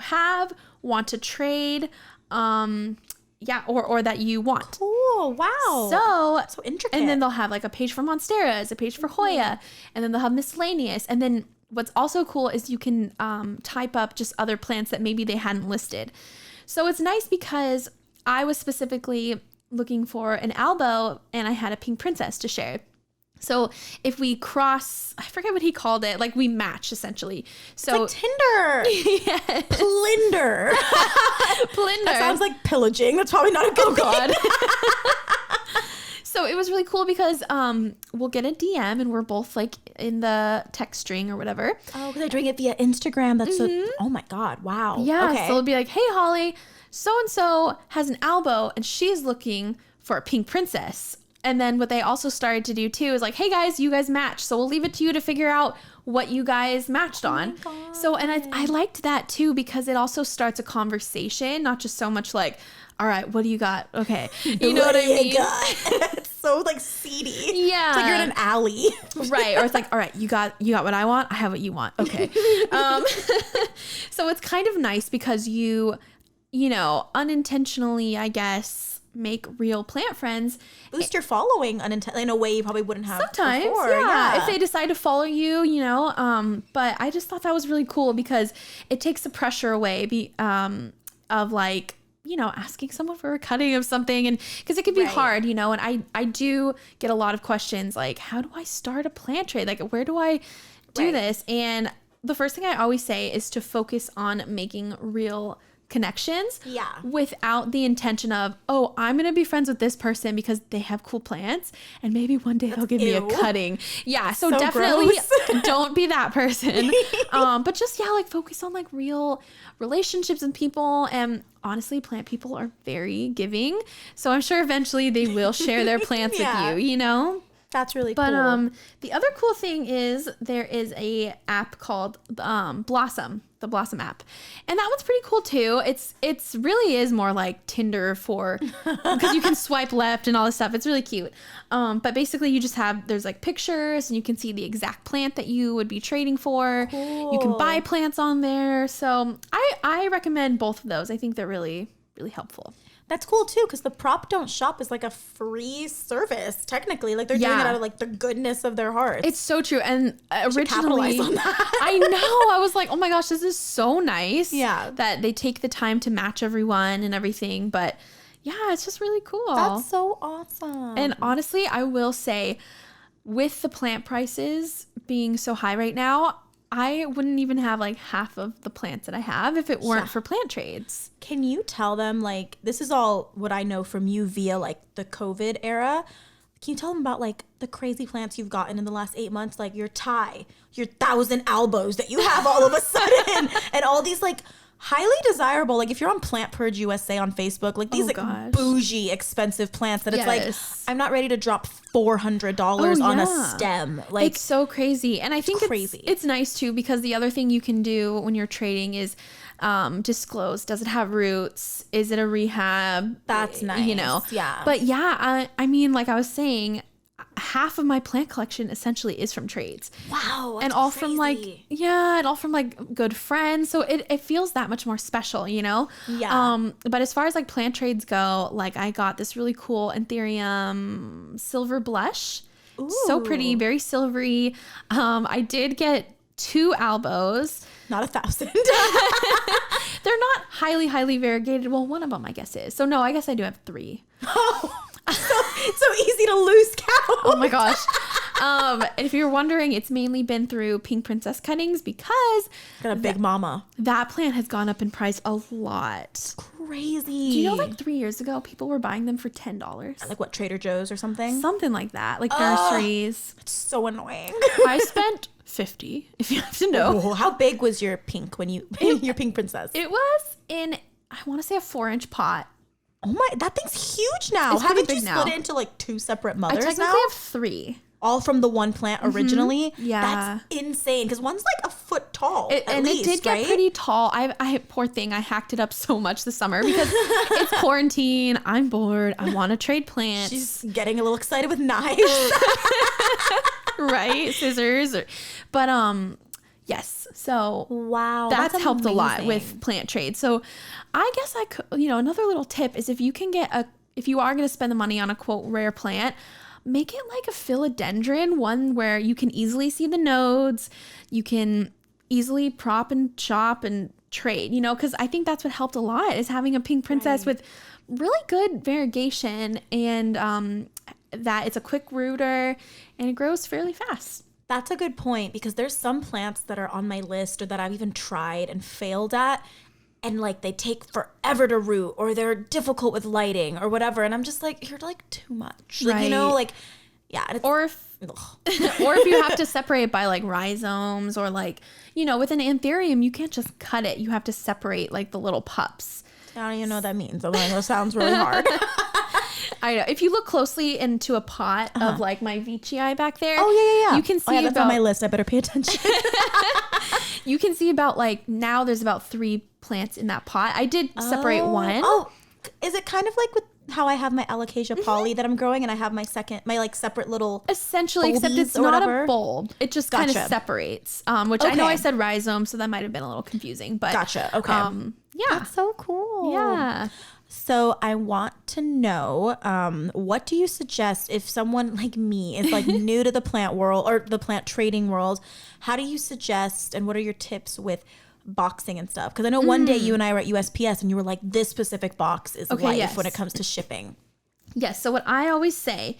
want to trade? Or that you want. Cool. Wow. So intricate. And then they'll have like a page for Monsteras, a page for Hoya, and then they'll have miscellaneous. And then what's also cool is you can type up just other plants that maybe they hadn't listed. So it's nice because I was specifically looking for an albo and I had a pink princess to share. So if we cross, I forget what he called it, like we match essentially. So it's like Tinder. Yes. Plinder. That sounds like pillaging. That's probably not a good God. So it was really cool because we'll get a DM and we're both like in the text string or whatever. Oh, because they're doing it via Instagram. That's oh my God. Wow. Yeah. Okay. So it'll be like, hey, Holly, so-and-so has an albo and she's looking for a pink princess. And then what they also started to do too is like, hey guys, you guys match. So we'll leave it to you to figure out what you guys matched on. So, and I liked that too, because it also starts a conversation, not just so much like, all right, what do you got? Okay. You know what I mean? It's so like seedy. Yeah. It's like you're in an alley. Right. Or it's like, all right, you got what I want. I have what you want. Okay. So it's kind of nice because you know, unintentionally, I guess, make real plant friends. Boost your following in a way you probably wouldn't have sometimes before. Yeah, if they decide to follow you, you know. But I just thought that was really cool because it takes the pressure away of like, you know, asking someone for a cutting of something, and because it can be hard, you know. And I do get a lot of questions like, how do I start a plant trade? Like, where do I do this? And the first thing I always say is to focus on making real connections without the intention of, oh, I'm gonna be friends with this person because they have cool plants and maybe one day they'll give me a cutting. Yeah, so definitely don't be that person. But just like focus on like real relationships and people. And honestly, plant people are very giving, so I'm sure eventually they will share their plants with you, you know. That's really cool. But the other cool thing is there is a app called Blossom, the Blossom app. And that one's pretty cool too. It's really is more like Tinder for, because you can swipe left and all this stuff. It's really cute. But basically you just there's like pictures and you can see the exact plant that you would be trading for. Cool. You can buy plants on there. So I recommend both of those. I think they're really, really helpful. That's cool too, because the Prop Don't Shop is like a free service, technically. Like they're doing it out of like the goodness of their hearts. It's so true. And originally, on that. I know. I was like, oh my gosh, this is so nice. Yeah. That they take the time to match everyone and everything. But yeah, it's just really cool. That's so awesome. And honestly, I will say, with the plant prices being so high right now, I wouldn't even have like half of the plants that I have if it weren't for plant trades. Can you tell them, like, this is all what I know from you via like the COVID era. Can you tell them about like the crazy plants you've gotten in the last 8 months? Like your Thai, your 1,000 albos that you have all of a sudden and all these like highly desirable, like if you're on Plant Purge USA on Facebook, like these bougie expensive plants that it's like, I'm not ready to drop $400 on a stem. Like it's so crazy. And I think it's nice too, because the other thing you can do when you're trading is disclose, does it have roots? Is it a rehab? That's nice. You know? Yeah. But yeah, I mean, like I was saying, half of my plant collection essentially is from trades. Wow. And all from like, and all from like good friends. So it feels that much more special, you know? Yeah. But as far as like plant trades go, like I got this really cool Anthurium silver blush. Ooh. So pretty, very silvery. I did get 2 albos. Not 1,000. They're not highly variegated. Well, one of them I guess is. So no, I guess I do have 3. Oh. So easy to lose count. Oh my gosh. And if you're wondering, it's mainly been through Pink Princess cuttings because got a big mama. That plant has gone up in price a lot. It's crazy. Do you know like 3 years ago people were buying them for $10? Like what, Trader Joe's or something? Something like that. Like nurseries. It's so annoying. I spent $50, if you have to know. Oh, how big was your pink your Pink Princess? It was in, I want to say a 4-inch pot. Oh my, that thing's huge now. It's Haven't you now. split it into like 2 separate mothers now? I technically have 3. All from the one plant originally? Yeah. That's insane because one's like a foot tall. It did get pretty tall. I poor thing, I hacked it up so much this summer because it's quarantine. I'm bored. I want to trade plants. She's getting a little excited with knives. Right? Scissors. But yes. So wow, that's helped amazing. A lot with plant trade. So I guess I could, another little tip is if you can if you are going to spend the money on a quote rare plant, make it like a philodendron, one where you can easily see the nodes, you can easily prop and chop and trade, because I think that's what helped a lot is having a Pink Princess with really good variegation and that it's a quick rooter and it grows fairly fast. That's a good point because there's some plants that are on my list or that I've even tried and failed at and like they take forever to root or they're difficult with lighting or whatever. And I'm just like, you're like too much. Like, like, yeah. Or if you have to separate by like rhizomes or like, with an anthurium, you can't just cut it. You have to separate like the little pups. I don't even know what that means. I'm like, that sounds really hard. I know. If you look closely into a pot of like my Veitchii back there. Oh, yeah. You can see that's on my list. I better pay attention. You can see about like now there's about 3 plants in that pot. I did separate one. Oh, is it kind of like with how I have my alocasia poly that I'm growing and I have my like separate little essentially, except it's not a bulb. It just kind of separates, which I know I said rhizome, so that might have been a little confusing. But gotcha. Okay. Yeah. That's so cool. Yeah. So I want to know, what do you suggest if someone like me is like new to the plant world or the plant trading world? How do you suggest and what are your tips with boxing and stuff? Because I know one day you and I were at USPS and you were like, this specific box is life when it comes to shipping. Yes. So what I always say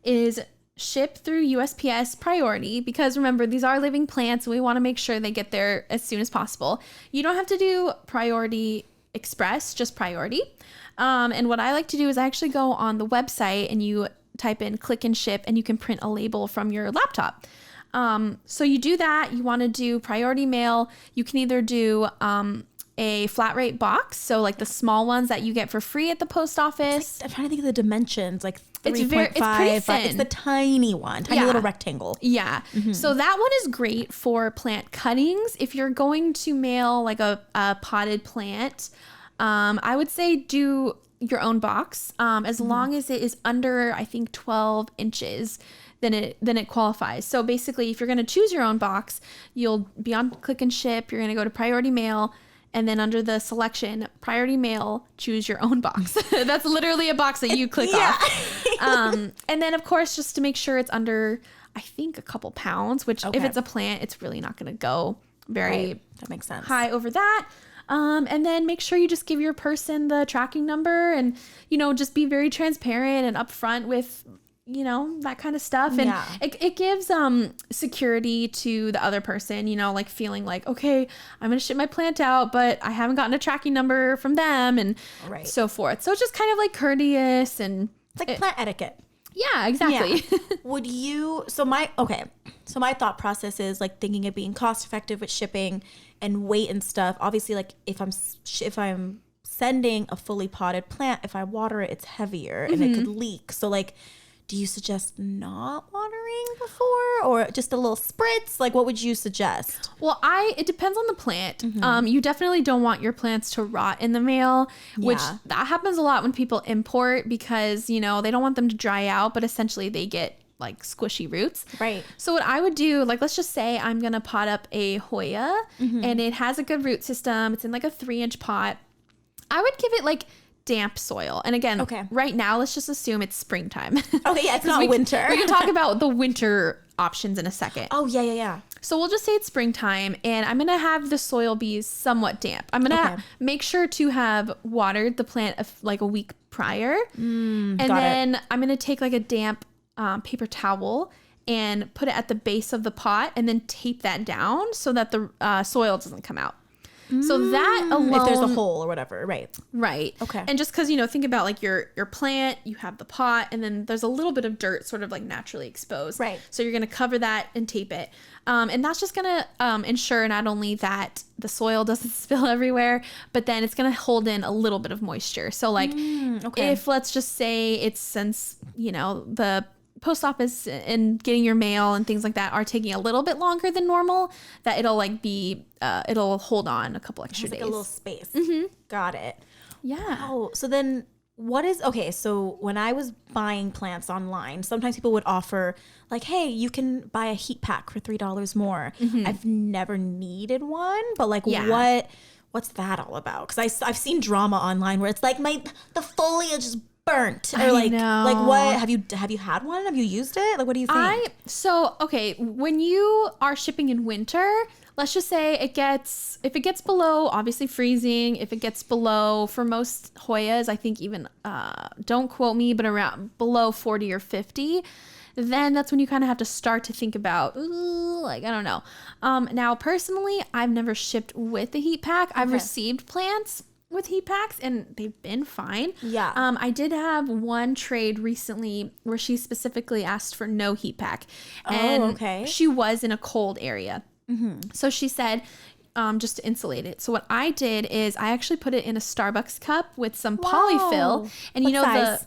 is ship through USPS priority because remember, these are living plants. And we want to make sure they get there as soon as possible. You don't have to do priority express, just priority. And what I like to do is I actually go on the website and you type in click and ship and you can print a label from your laptop. So you do that. You want to do priority mail. You can either do a flat rate box. So like the small ones that you get for free at the post office. I'm trying to think of the dimensions, like 3.5. It's pretty thin. It's the tiny one, tiny little rectangle. Yeah. Mm-hmm. So that one is great for plant cuttings. If you're going to mail like a potted plant, I would say do your own box. As long as it is under, I think 12 inches, then it qualifies. So basically, if you're going to choose your own box, you'll be on click and ship. You're going to go to priority mail. And then under the selection, priority mail, choose your own box. That's literally a box that you click off. And then, of course, just to make sure it's under, I think, a couple pounds, which if it's a plant, it's really not going to go very that makes sense. high over that. And then make sure you just give your person the tracking number and, just be very transparent and upfront with, you know, that kind of stuff. And it gives security to the other person, you know, like feeling like, okay, I'm going to ship my plant out, but I haven't gotten a tracking number from them and so forth. So it's just kind of like courteous and it's like plant etiquette. Yeah, exactly. Yeah. Would you, so my thought process is like thinking of being cost effective with shipping and weight and stuff. Obviously, like if I'm sending a fully potted plant, if I water it, it's heavier and it could leak. So like, do you suggest not watering before or just a little spritz? Like, what would you suggest? Well, it depends on the plant. You definitely don't want your plants to rot in the mail, which that happens a lot when people import because, you know, they don't want them to dry out, but essentially they get like squishy roots. Right. So what I would do, like, let's just say I'm going to pot up a Hoya and it has a good root system. It's in like a 3-inch pot. I would give it like damp soil. And again, right now, let's just assume it's springtime. Okay, yeah, it's not winter. We can talk about the winter options in a second. Oh, yeah. So we'll just say it's springtime and I'm going to have the soil be somewhat damp. I'm going to make sure to have watered the plant like a week prior. And then I'm going to take like a damp paper towel and put it at the base of the pot and then tape that down so that the soil doesn't come out. So that alone, if there's a hole or whatever, right? Okay. And just because, you know, think about like your plant, you have the pot, and then there's a little bit of dirt sort of like naturally exposed, right? So you're gonna cover that and tape it, and that's just gonna ensure not only that the soil doesn't spill everywhere, but then it's gonna hold in a little bit of moisture. So like, if let's just say it's since you know the post office and getting your mail and things like that are taking a little bit longer than normal, that it'll like be it'll hold on a couple extra days. Like a little space. Got it. Yeah. Oh, so then so when I was buying plants online, sometimes people would offer like, hey, you can buy a heat pack for $3 more. I've never needed one, but like what's that all about? Because I've seen drama online where it's like the foliage is burnt or like what have you had one? Have you used it? Like, what do you think? When you are shipping in winter, let's just say if it gets below obviously freezing, if it gets below, for most Hoyas, I think even don't quote me, but around below 40 or 50, then that's when you kind of have to start to think about, like, I don't know. Now personally, I've never shipped with the heat pack. I've received plants with heat packs and they've been fine. Yeah. I did have one trade recently where she specifically asked for no heat pack. And she was in a cold area. So she said, just to insulate it. So what I did is I actually put it in a Starbucks cup with some polyfill. And you know size?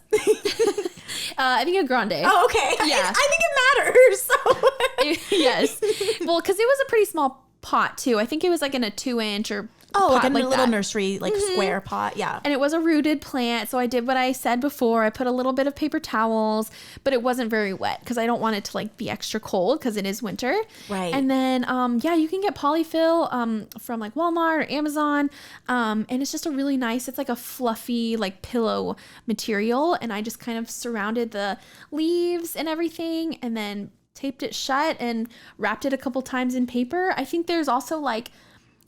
I think a grande. Oh, okay. Yeah. I think it matters. So. Yes. Well, because it was a pretty small pot too. I think it was like in a 2-inch or like a little nursery, like square pot. Yeah. And it was a rooted plant. So I did what I said before. I put a little bit of paper towels, but it wasn't very wet because I don't want it to like be extra cold because it is winter. Right. And then, you can get polyfill from like Walmart or Amazon. And it's just it's like a fluffy like pillow material. And I just kind of surrounded the leaves and everything and then taped it shut and wrapped it a couple times in paper. I think there's also like,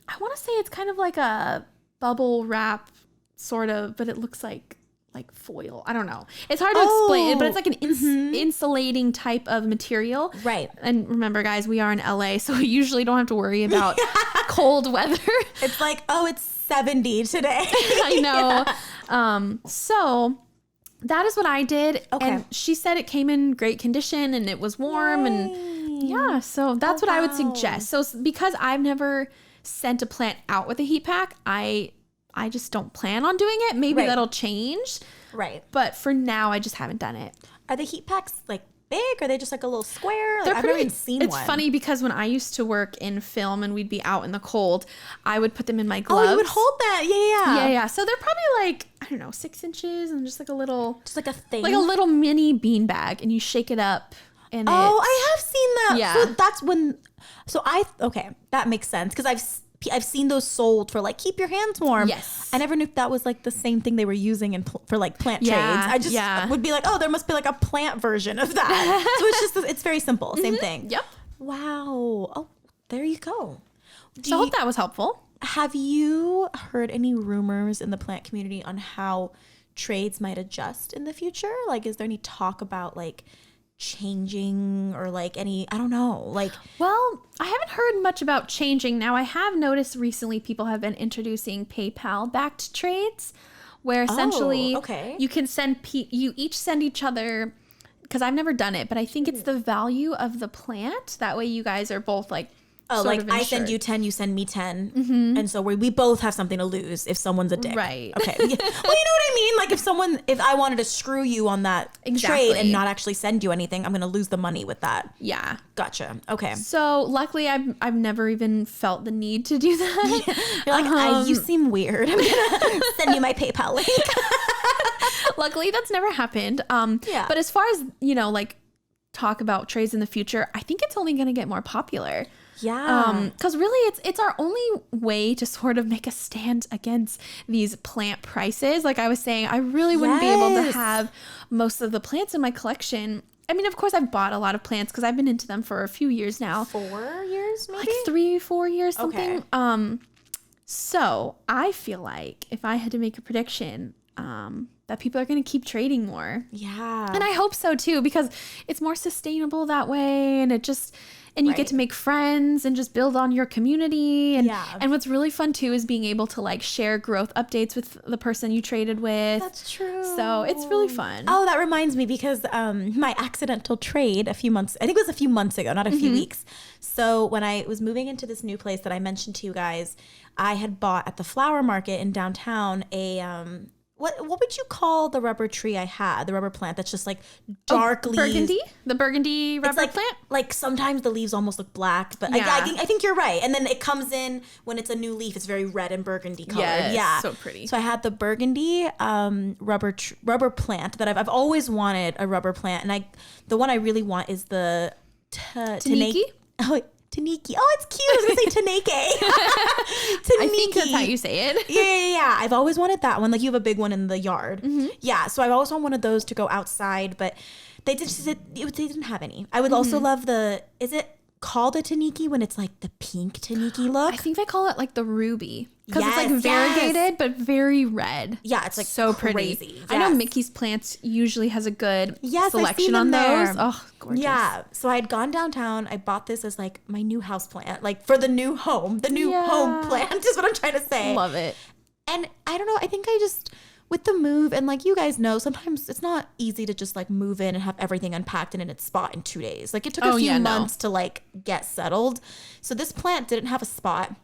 I want to say it's kind of like a bubble wrap sort of, but it looks like foil. I don't know. It's hard to explain, but it's like an insulating type of material. Right. And remember, guys, we are in LA, so we usually don't have to worry about cold weather. It's like, it's 70 today. I know. So that is what I did. Okay. And she said it came in great condition and it was warm. Yay. And so that's what I would suggest. So because I've never sent a plant out with a heat pack, I just don't plan on doing it. Maybe that'll change. Right. But for now, I just haven't done it. Are the heat packs like big? Are they just like a little square? Like, I've never even seen one. It's funny because when I used to work in film and we'd be out in the cold, I would put them in my gloves. Oh, you would hold that. Yeah. So they're probably like, I don't know, 6 inches and just like a little. Just like a thing. Like a little mini bean bag and you shake it up. And I have seen that. Yeah. So that's when. That makes sense because I've seen those sold for like keep your hands warm. Yes. I never knew that was like the same thing they were using for like plant trades. I just would be like, there must be like a plant version of that. So it's very simple. Same thing. Yep. Wow. Oh, there you go. I hope that was helpful. Have you heard any rumors in the plant community on how trades might adjust in the future? Like, is there any talk about like changing or like any, I don't know, like. Well, I haven't heard much about changing. Now, I have noticed recently people have been introducing PayPal backed trades where essentially you can you each send each other, because I've never done it, but I think it's the value of the plant. That way you guys are both like, like I send you 10, you send me 10. And so we both have something to lose if someone's a dick. Right. Okay. Well, you know what I mean? Like if I wanted to screw you on that trade and not actually send you anything, I'm going to lose the money with that. Yeah. Gotcha. Okay. So luckily I've never even felt the need to do that. You're like, you seem weird. I'm going to send you my PayPal link. Luckily that's never happened. But as far as, like talk about trades in the future, I think it's only going to get more popular. Yeah. Because really it's our only way to sort of make a stand against these plant prices. Like I was saying, I really wouldn't be able to have most of the plants in my collection. I mean, of course I've bought a lot of plants because I've been into them for a few years now. 4 years maybe? Like 3-4 years, something. Okay. So I feel like if I had to make a prediction, that people are going to keep trading more. Yeah. And I hope so too, because it's more sustainable that way. And you get to make friends and just build on your community. And what's really fun too is being able to like share growth updates with the person you traded with. That's true. So it's really fun. Oh, that reminds me, because my accidental trade I think it was a few months ago, not a few weeks. So when I was moving into this new place that I mentioned to you guys, I had bought at the flower market in downtown a what would you call the rubber tree I had? The rubber plant that's just like dark leaves. Burgundy? The burgundy rubber plant? Like sometimes the leaves almost look black, but I think you're right. And then it comes in when it's a new leaf. It's very red and burgundy colored. Yes, yeah, so pretty. So I had the burgundy rubber plant that I've always wanted a rubber plant, and the one I really want is the Taniki? Taniki. Oh, it's cute. I was going to say Taneke. Taniki. I think that's how you say it. Yeah. I've always wanted that one. Like you have a big one in the yard. Yeah. So I've always wanted one of those to go outside, but they didn't have any. I would also love is it called a Taniki when it's like the pink Taniki look? I think they call it like the ruby. Because it's like variegated, but very red. Yeah, it's like so crazy. Pretty. Yes. I know Mickey's Plants usually has a good selection on there. those. Oh, gorgeous. Yeah. So I had gone downtown. I bought this as like my new house plant, like for the new home. The new home plant is what I'm trying to say. Love it. And I don't know. I think I just, with the move, and like you guys know, sometimes it's not easy to just like move in and have everything unpacked and in its spot in 2 days. Like it took a few months to like get settled. So this plant didn't have a spot.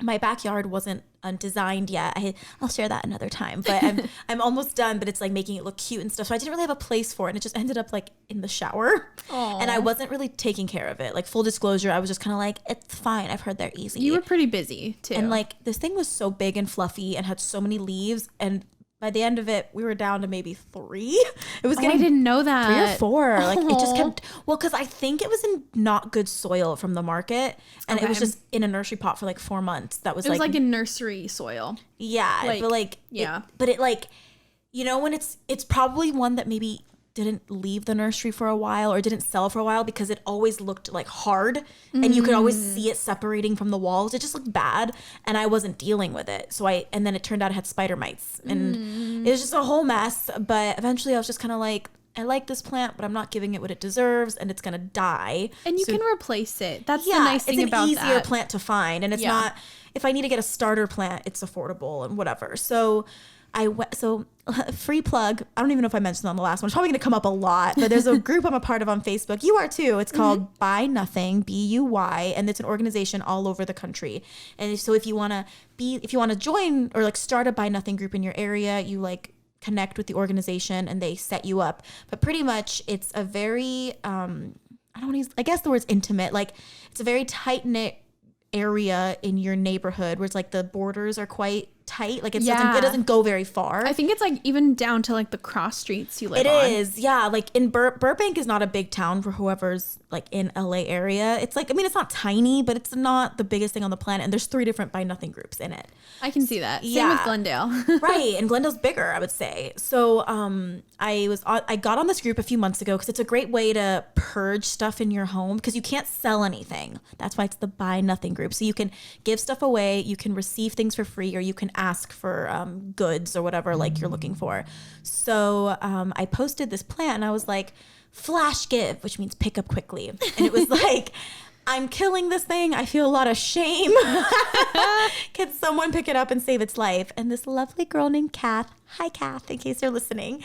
My backyard wasn't undesigned yet. I'll share that another time, but I'm almost done, but it's like making it look cute and stuff. So I didn't really have a place for it, and it just ended up like in the shower. Aww. And I wasn't really taking care of it. Like full disclosure, I was just kind of like, it's fine. I've heard they're easy. You were pretty busy too. And like this thing was so big and fluffy and had so many leaves, and by the end of it, we were down to maybe 3. It was getting I didn't know that. 3 or 4. Like it just kept, because I think it was in not good soil from the market, and it was just in a nursery pot for like 4 months. That was it was like in nursery soil. Yeah, like, but like it like, when it's probably one that maybe didn't leave the nursery for a while or didn't sell for a while because it always looked like hard and you could always see it separating from the walls. It just looked bad, and I wasn't dealing with it. So and then it turned out it had spider mites, and it was just a whole mess. But eventually I was just kind of like, I like this plant, but I'm not giving it what it deserves, and it's going to die. And you can replace it. That's the nice thing about that. It's an easier plant to find, and it's not, if I need to get a starter plant, it's affordable and whatever. So free plug. I don't even know if I mentioned it on the last one. It's probably going to come up a lot, but there's a group I'm a part of on Facebook. You are too. It's called Buy Nothing, BUY, and it's an organization all over the country. And so if you want to join or like start a Buy Nothing group in your area, you like connect with the organization and they set you up. But pretty much it's a very, I guess the word's intimate. Like it's a very tight knit area in your neighborhood where it's like the borders are quite tight. Like it doesn't go very far. I think it's like even down to like the cross streets you live on. It is, yeah. Like in Burbank is not a big town for whoever's like in LA area. It's like, I mean, it's not tiny, but it's not the biggest thing on the planet. And there's 3 different Buy Nothing groups in it. I can see that. Same with Glendale. Right. And Glendale's bigger, I would say. So I got on this group a few months ago because it's a great way to purge stuff in your home because you can't sell anything. That's why it's the Buy Nothing group. So you can give stuff away, you can receive things for free, or you can ask for goods or whatever like you're looking for. So I posted this plant and I was like, flash give, which means pick up quickly. And it was like, I'm killing this thing. I feel a lot of shame. Can someone pick it up and save its life? And this lovely girl named Kath, hi Kath, in case you're listening,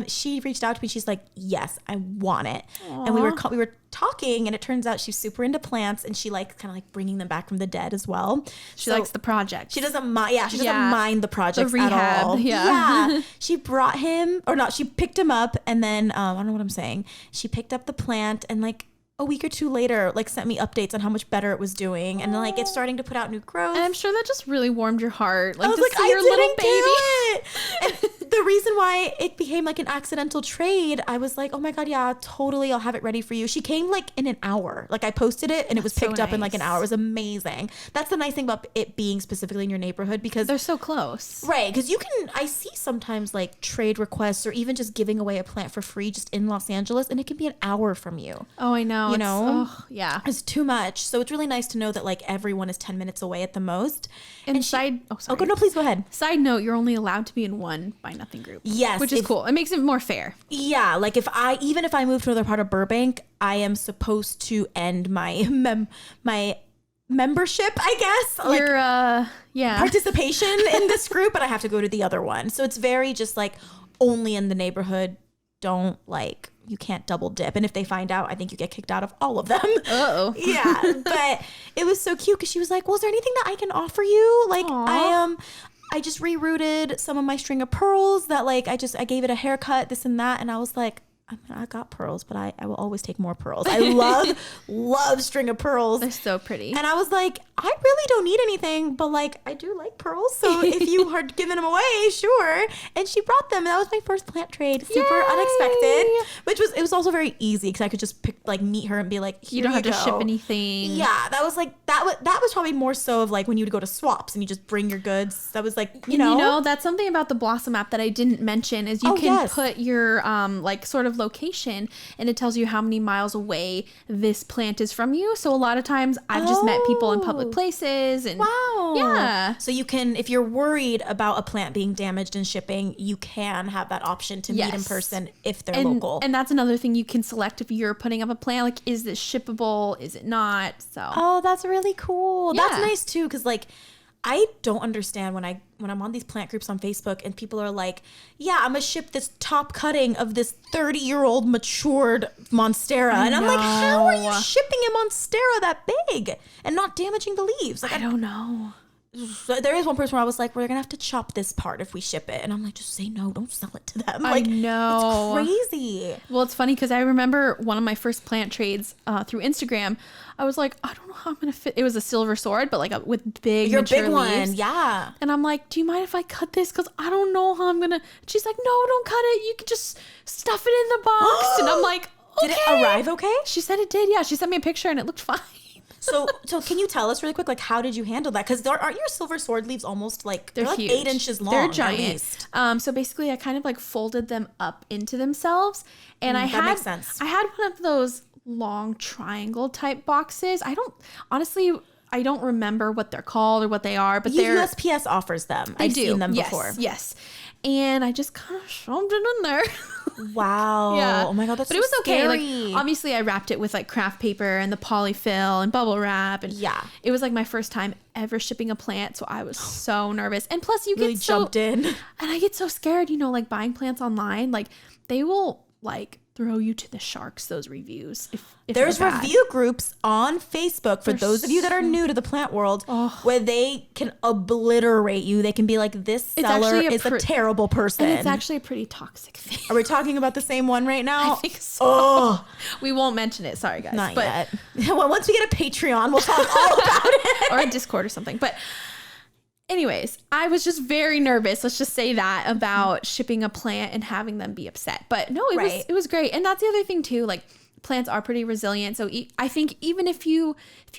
she reached out to me. She's like, yes, I want it. Aww. And we were talking, and it turns out she's super into plants, and she likes kind of like bringing them back from the dead as well. She likes the project. She doesn't mind. Yeah, she doesn't mind the projects at all. Yeah. She brought him, or not, she picked him up, and then I don't know what I'm saying. She picked up the plant, and like a week or two later, like sent me updates on how much better it was doing, and like it's starting to put out new growth. And I'm sure that just really warmed your heart. Like, I was to like, see your little baby. And the reason why it became like an accidental trade, I was like, oh my God, yeah, totally. I'll have it ready for you. She came like in an hour. Like I posted it and it was picked up in like an hour. It was amazing. That's the nice thing about it being specifically in your neighborhood, because they're so close. Right. Because I see sometimes like trade requests or even just giving away a plant for free just in Los Angeles, and it can be an hour from you. Oh, I know. You know? Yeah. It's too much. So it's really nice to know that like everyone is 10 minutes away at the most. And no, please go ahead. Side note, you're only allowed to be in one Buy Nothing group. Yes. Which is cool. It makes it more fair. Yeah. Like even if I move to another part of Burbank, I am supposed to end my membership, I guess. Like, your participation in this group, but I have to go to the other one. So it's very just like only in the neighborhood. Don't like, you can't double dip. And if they find out, I think you get kicked out of all of them. Uh-oh. Yeah. But it was so cute because she was like, well, is there anything that I can offer you? Like, I just rerouted some of my string of pearls that like, I gave it a haircut, this and that. And I was like, I got pearls, but I will always take more pearls. I love string of pearls. They're so pretty. And I was like, I really don't need anything, but like I do like pearls. So if you are giving them away, sure. And she brought them. And that was my first plant trade. Super unexpected. It was also very easy because I could just meet her and be like, you don't have to ship anything. Yeah, that was like that was probably more so of like when you would go to swaps and you just bring your goods. That was like, you know, that's something about the Blossom app that I didn't mention is you can put your like sort of location, and it tells you how many miles away this plant is from you. So a lot of times I've just met people in public places, and yeah. So you can, if you're worried about a plant being damaged in shipping, you can have that option to meet in person if they're local. And that's another thing you can select if you're putting up a plant, like, is this shippable? Is it not? So that's really cool. Yeah. That's nice too, because like I don't understand when I'm on these plant groups on Facebook and people are like, yeah, I'm gonna ship this top cutting of this 30-year-old matured monstera. And I'm like, how are you shipping a monstera that big and not damaging the leaves? Like, I don't know. There is one person where I was like, we're gonna have to chop this part if we ship it, and I'm like, just say no, don't sell it to them. Like, I know, it's crazy. Well, it's funny because I remember one of my first plant trades through Instagram. I was like, I don't know how I'm gonna fit. It was a silver sword, but like with big mature leaves. One, yeah. And I'm like, do you mind if I cut this? Because I don't know how I'm gonna. She's like, no, don't cut it. You can just stuff it in the box. And I'm like, okay. Did it arrive okay? She said it did. Yeah, she sent me a picture and it looked fine. So can you tell us really quick, like, how did you handle that? Because aren't your silver sword leaves almost like they're like huge. 8 inches long? They're giant. So basically, I kind of like folded them up into themselves, and that makes sense. I had one of those long triangle type boxes. I don't remember what they're called or what they are, but USPS offers them. I've seen them before. Yes. And I just kind of shoved it in there. Wow. Yeah. Oh my God, that's but so it was okay. scary. Like, obviously, I wrapped it with like craft paper and the polyfill and bubble wrap, and it was like my first time ever shipping a plant, so I was so nervous. And plus, you really jumped in, and I get so scared. You know, like buying plants online, like they will like throw you to the sharks, those reviews. If there's review groups on Facebook for those of you that are new to the plant world, where they can obliterate you. They can be like, this seller is a terrible person. And it's actually a pretty toxic thing. Are we talking about the same one right now? I think so. We won't mention it. Sorry, guys. Not yet. Well, once we get a Patreon, we'll talk all about it. Or a Discord or something. But anyways, I was just very nervous, let's just say that, about shipping a plant and having them be upset. But no, it was great. And that's the other thing too, like plants are pretty resilient. So I think even if you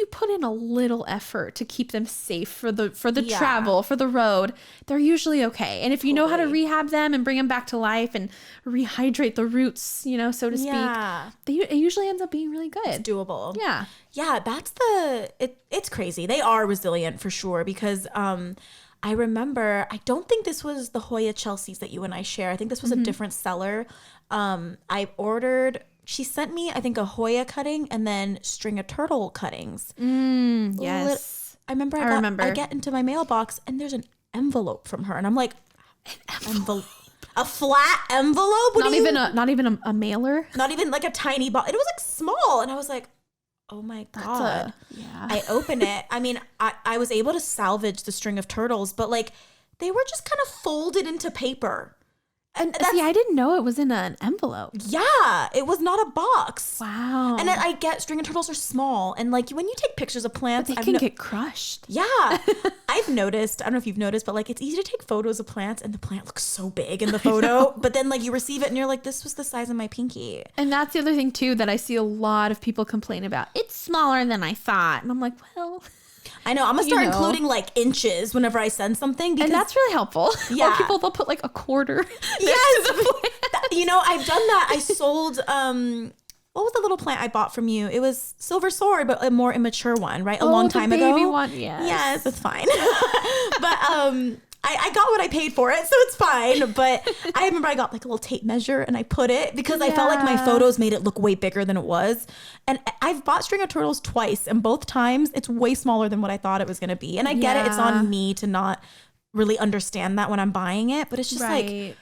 put in a little effort to keep them safe for the travel, for the road, they're usually okay. And if you know how to rehab them and bring them back to life and rehydrate the roots, you know, so to speak, it usually ends up being really good. It's doable. Yeah. Yeah, it's crazy. They are resilient for sure, because I remember, I don't think this was the Hoya Chelsea's that you and I share. I think this was a different seller. She sent me, I think, a Hoya cutting and then string of turtle cuttings. Yes. I remember I get into my mailbox and there's an envelope from her. And I'm like, an envelope? A flat envelope? Not even a mailer? Not even like a tiny box. It was like small. And I was like, oh my God. I open it. I mean, I was able to salvage the string of turtles, but like they were just kind of folded into paper. And see, I didn't know it was in an envelope. Yeah, it was not a box. Wow. And I get string of turtles are small. And like when you take pictures of plants, they can get crushed. Yeah. I've noticed, I don't know if you've noticed, but like it's easy to take photos of plants and the plant looks so big in the photo. But then like you receive it and you're like, this was the size of my pinky. And that's the other thing too that I see a lot of people complain about. It's smaller than I thought. And I'm like, well... I know. I'm going to start including like inches whenever I send something. Because, and that's really helpful. Yeah. Or people, they'll put like a quarter. Yes. I've done that. I sold, what was the little plant I bought from you? It was silver sword, but a more immature one, right? A long time ago. The baby one, yes. Yes, it's fine. But I got what I paid for it, so it's fine. But I remember I got like a little tape measure and I put it because I felt like my photos made it look way bigger than it was. And I've bought string of turtles twice, and both times it's way smaller than what I thought it was going to be. And I get it. It's on me to not really understand that when I'm buying it. But it's just like,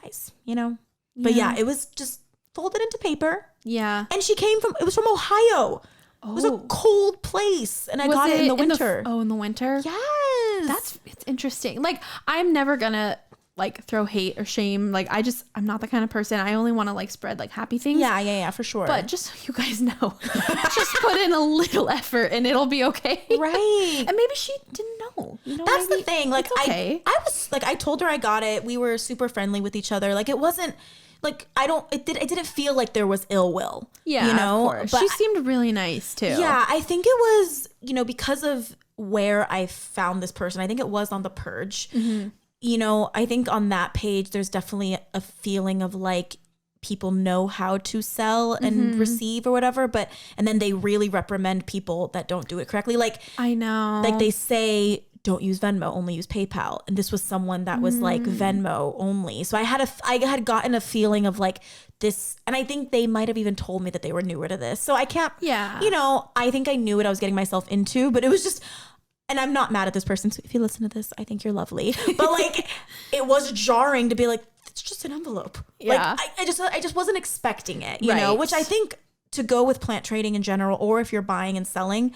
guys, But yeah, it was just folded into paper. Yeah. And it was from Ohio. It was a cold place, and I got it in the winter. In the winter? Yes. It's interesting. Like, I'm never gonna like throw hate or shame. Like, I'm not the kind of person. I only want to like spread like happy things. Yeah, for sure. But just so you guys know, just put in a little effort and it'll be okay. Right. And maybe she didn't know. That's the thing. Like, okay. I was like, I told her I got it. We were super friendly with each other. Like, it wasn't. Like, it didn't feel like there was ill will. Yeah, of course. But she seemed really nice too. Yeah, I think it was, because of where I found this person. I think it was on The Purge. Mm-hmm. I think on that page, there's definitely a feeling of like people know how to sell and receive or whatever. And then they really reprimand people that don't do it correctly. Like, I know. Like they say, don't use Venmo, only use PayPal. And this was someone that was like Venmo only. So I had gotten a feeling of like this, and I think they might have even told me that they were newer to this. So I can't, I think I knew what I was getting myself into, but it was just, and I'm not mad at this person. So if you listen to this, I think you're lovely. But like, it was jarring to be like, it's just an envelope. Yeah. Like I just wasn't expecting it, you know, which I think to go with plant trading in general, or if you're buying and selling,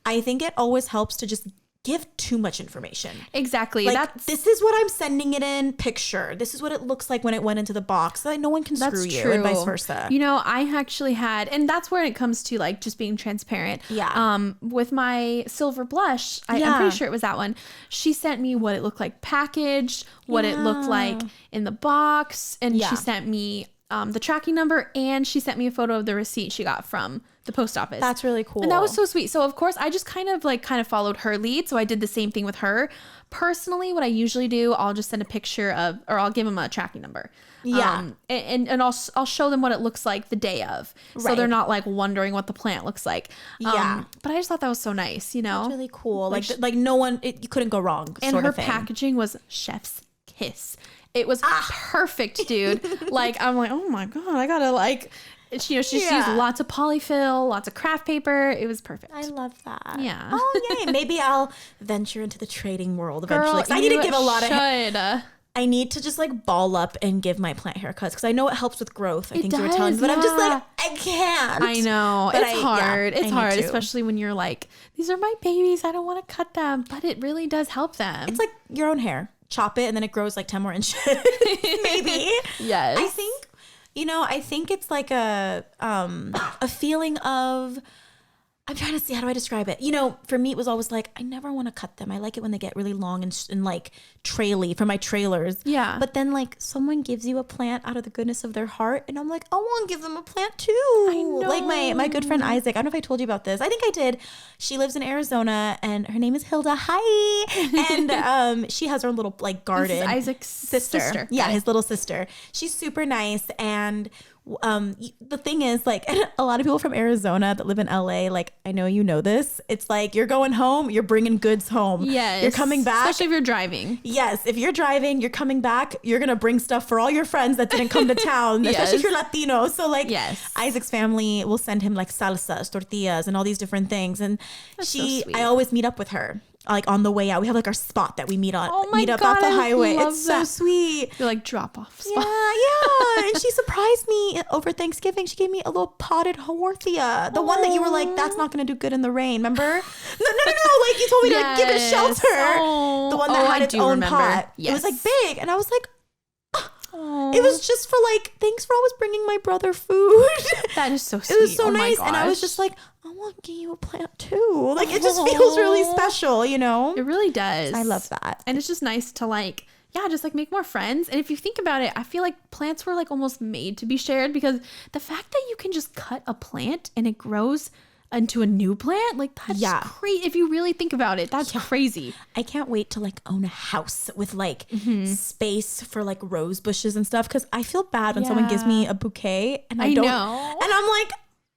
I think it always helps to just give too much information. Exactly. Like, this is what I'm sending it in picture. This is what it looks like when it went into the box. So that no one can screw you, and vice versa. I actually had, and that's where it comes to like just being transparent. Yeah. With my silver blush, I'm pretty sure it was that one. She sent me what it looked like packaged, what it looked like in the box, and she sent me the tracking number, and she sent me a photo of the receipt she got from the post office. That's really cool. And that was so sweet. So of course I just kind of followed her lead. So I did the same thing with her. Personally, what I usually do, I'll just send a picture of, or I'll give them a tracking number. Yeah. And I'll show them what it looks like the day of. Right. So they're not like wondering what the plant looks like. Yeah. But I just thought that was so nice, That's really cool. Like no one, you couldn't go wrong. And her packaging was chef's kiss. It was perfect, dude. Like, I'm like, oh my God, I gotta like, she used lots of polyfill, lots of craft paper. It was perfect. I love that. Yeah. Oh, yay. Maybe I'll venture into the trading world eventually. Girl, I need to give a lot of... I need to just like ball up and give my plant haircuts because I know it helps with growth. I think you were telling me, but I'm just like, I can't. I know. But it's hard. It's hard, especially when you're like, these are my babies. I don't want to cut them, but it really does help them. It's like your own hair. Chop it and then it grows like 10 more inches. Maybe. Yes. I think it's like a feeling of, I'm trying to see, how do I describe it? For me, it was always like, I never want to cut them. I like it when they get really long and like traily for my trailers. Yeah. But then like someone gives you a plant out of the goodness of their heart. And I'm like, I want to give them a plant too. I know. Like my good friend Isaac. I don't know if I told you about this. I think I did. She lives in Arizona and her name is Hilda. Hi. And she has her little like garden. This is Isaac's sister. Yeah, his little sister. She's super nice. And The thing is, like, a lot of people from Arizona that live in LA, like, I know you know this. It's like you're going home, you're bringing goods home. Yes. You're coming back. Especially if you're driving. Yes. If you're driving, you're coming back, you're going to bring stuff for all your friends that didn't come to town, especially if you're Latino. So, like, Isaac's family will send him, like, salsas, tortillas, and all these different things. And I always meet up with her. Like on the way out, we have like our spot that we meet up off the highway. It's so sweet. You're like drop off spot. Yeah. And she surprised me over Thanksgiving. She gave me a little potted horthia, the one that you were like, that's not going to do good in the rain. Remember? No. Like you told me to give it shelter. The one that had its own pot. Yes. It was like big, and I was like, it was just for like, thanks for always bringing my brother food. That is so sweet. It was so nice, and I was just like, I want to give you a plant too. Like, it just feels really special, you know? It really does. I love that. And it's just nice to like, just like make more friends. And if you think about it, I feel like plants were like almost made to be shared, because the fact that you can just cut a plant and it grows into a new plant, like that's crazy. If you really think about it, that's crazy. I can't wait to like own a house with like space for like rose bushes and stuff, because I feel bad when someone gives me a bouquet and I don't know. And I'm like,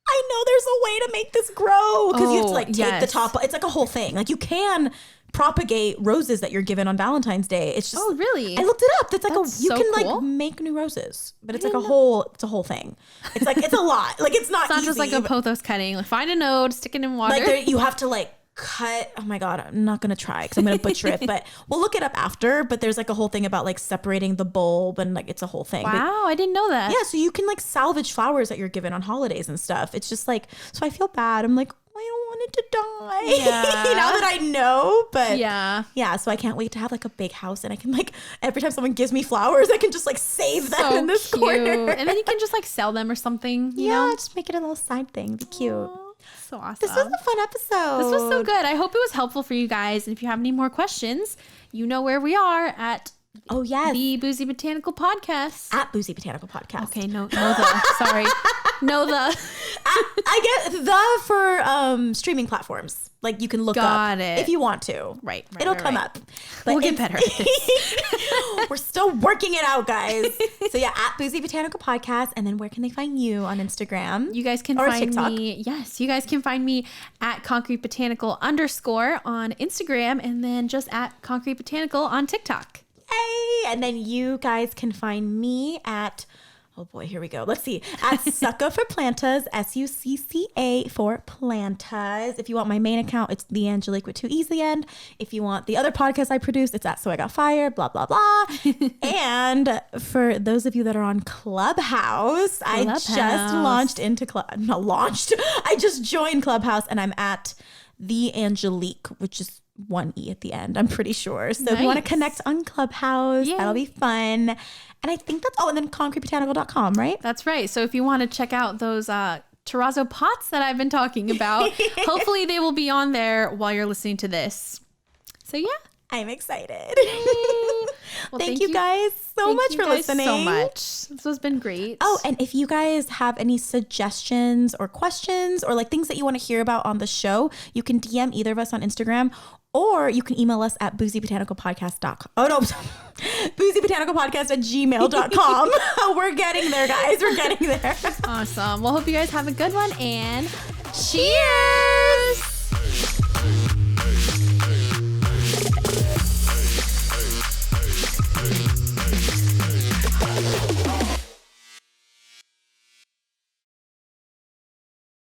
I know there's a way to make this grow, because you have to like take the top. It's like a whole thing. Like you can propagate roses that you're given on Valentine's Day. It's just, really? I looked it up. It's like you can like make new roses, but it's like it's a whole thing. It's like, it's a lot. Like it's not just like a pothos cutting. Like find a node, stick it in water. Like you have to like cut. Oh my God, I'm not going to try because I'm going to butcher it, but we'll look it up after. But there's like a whole thing about like separating the bulb, and like it's a whole thing. Wow, I didn't know that. Yeah, so you can like salvage flowers that you're given on holidays and stuff. It's just like, so I feel bad. I'm like, I don't want it to die. Now that I know, but yeah, so I can't wait to have like a big house, and I can like, every time someone gives me flowers, I can just like save them in this corner. And then you can just like sell them or something, you know? Just make it a little side thing. Be cute. So awesome. This was a fun episode. This was so good. I hope it was helpful for you guys. And if you have any more questions, you know where we are at. Oh, yes. The Boozy Botanical Podcast. At Boozy Botanical Podcast. Okay, no the. Sorry. No the. I get the for streaming platforms. Like you can look up if you want to. Right. It'll come up. But we'll get better at this. We're still working it out, guys. So yeah, at Boozy Botanical Podcast. And then where can they find you on Instagram? You guys can find me. Yes, you guys can find me at Concrete Botanical _ on Instagram, and then just at Concrete Botanical on TikTok. Hey, and then you guys can find me at, oh boy, here we go. Let's see. At Succa for Plantas, SUCCA for Plantas. If you want my main account, it's the Angelique with 2 E's the end. If you want the other podcast I produce, it's at So I Got Fired, blah, blah, blah. And for those of you that are on Clubhouse, I just I just joined Clubhouse, and I'm at the Angelique, which is 1 E at the end, I'm pretty sure. So if you want to connect on Clubhouse, that'll be fun. And I think that's, and then concretebotanical.com, right? That's right. So if you want to check out those terrazzo pots that I've been talking about, hopefully they will be on there while you're listening to this. So yeah. I'm excited. Well, thank you guys so much for listening. So much. This has been great. Oh, and if you guys have any suggestions or questions or like things that you want to hear about on the show, you can DM either of us on Instagram, or you can email us at boozybotanicalpodcast.com. Oh no, boozybotanicalpodcast@gmail.com. We're getting there, guys. We're getting there. Awesome. Well, hope you guys have a good one, and cheers.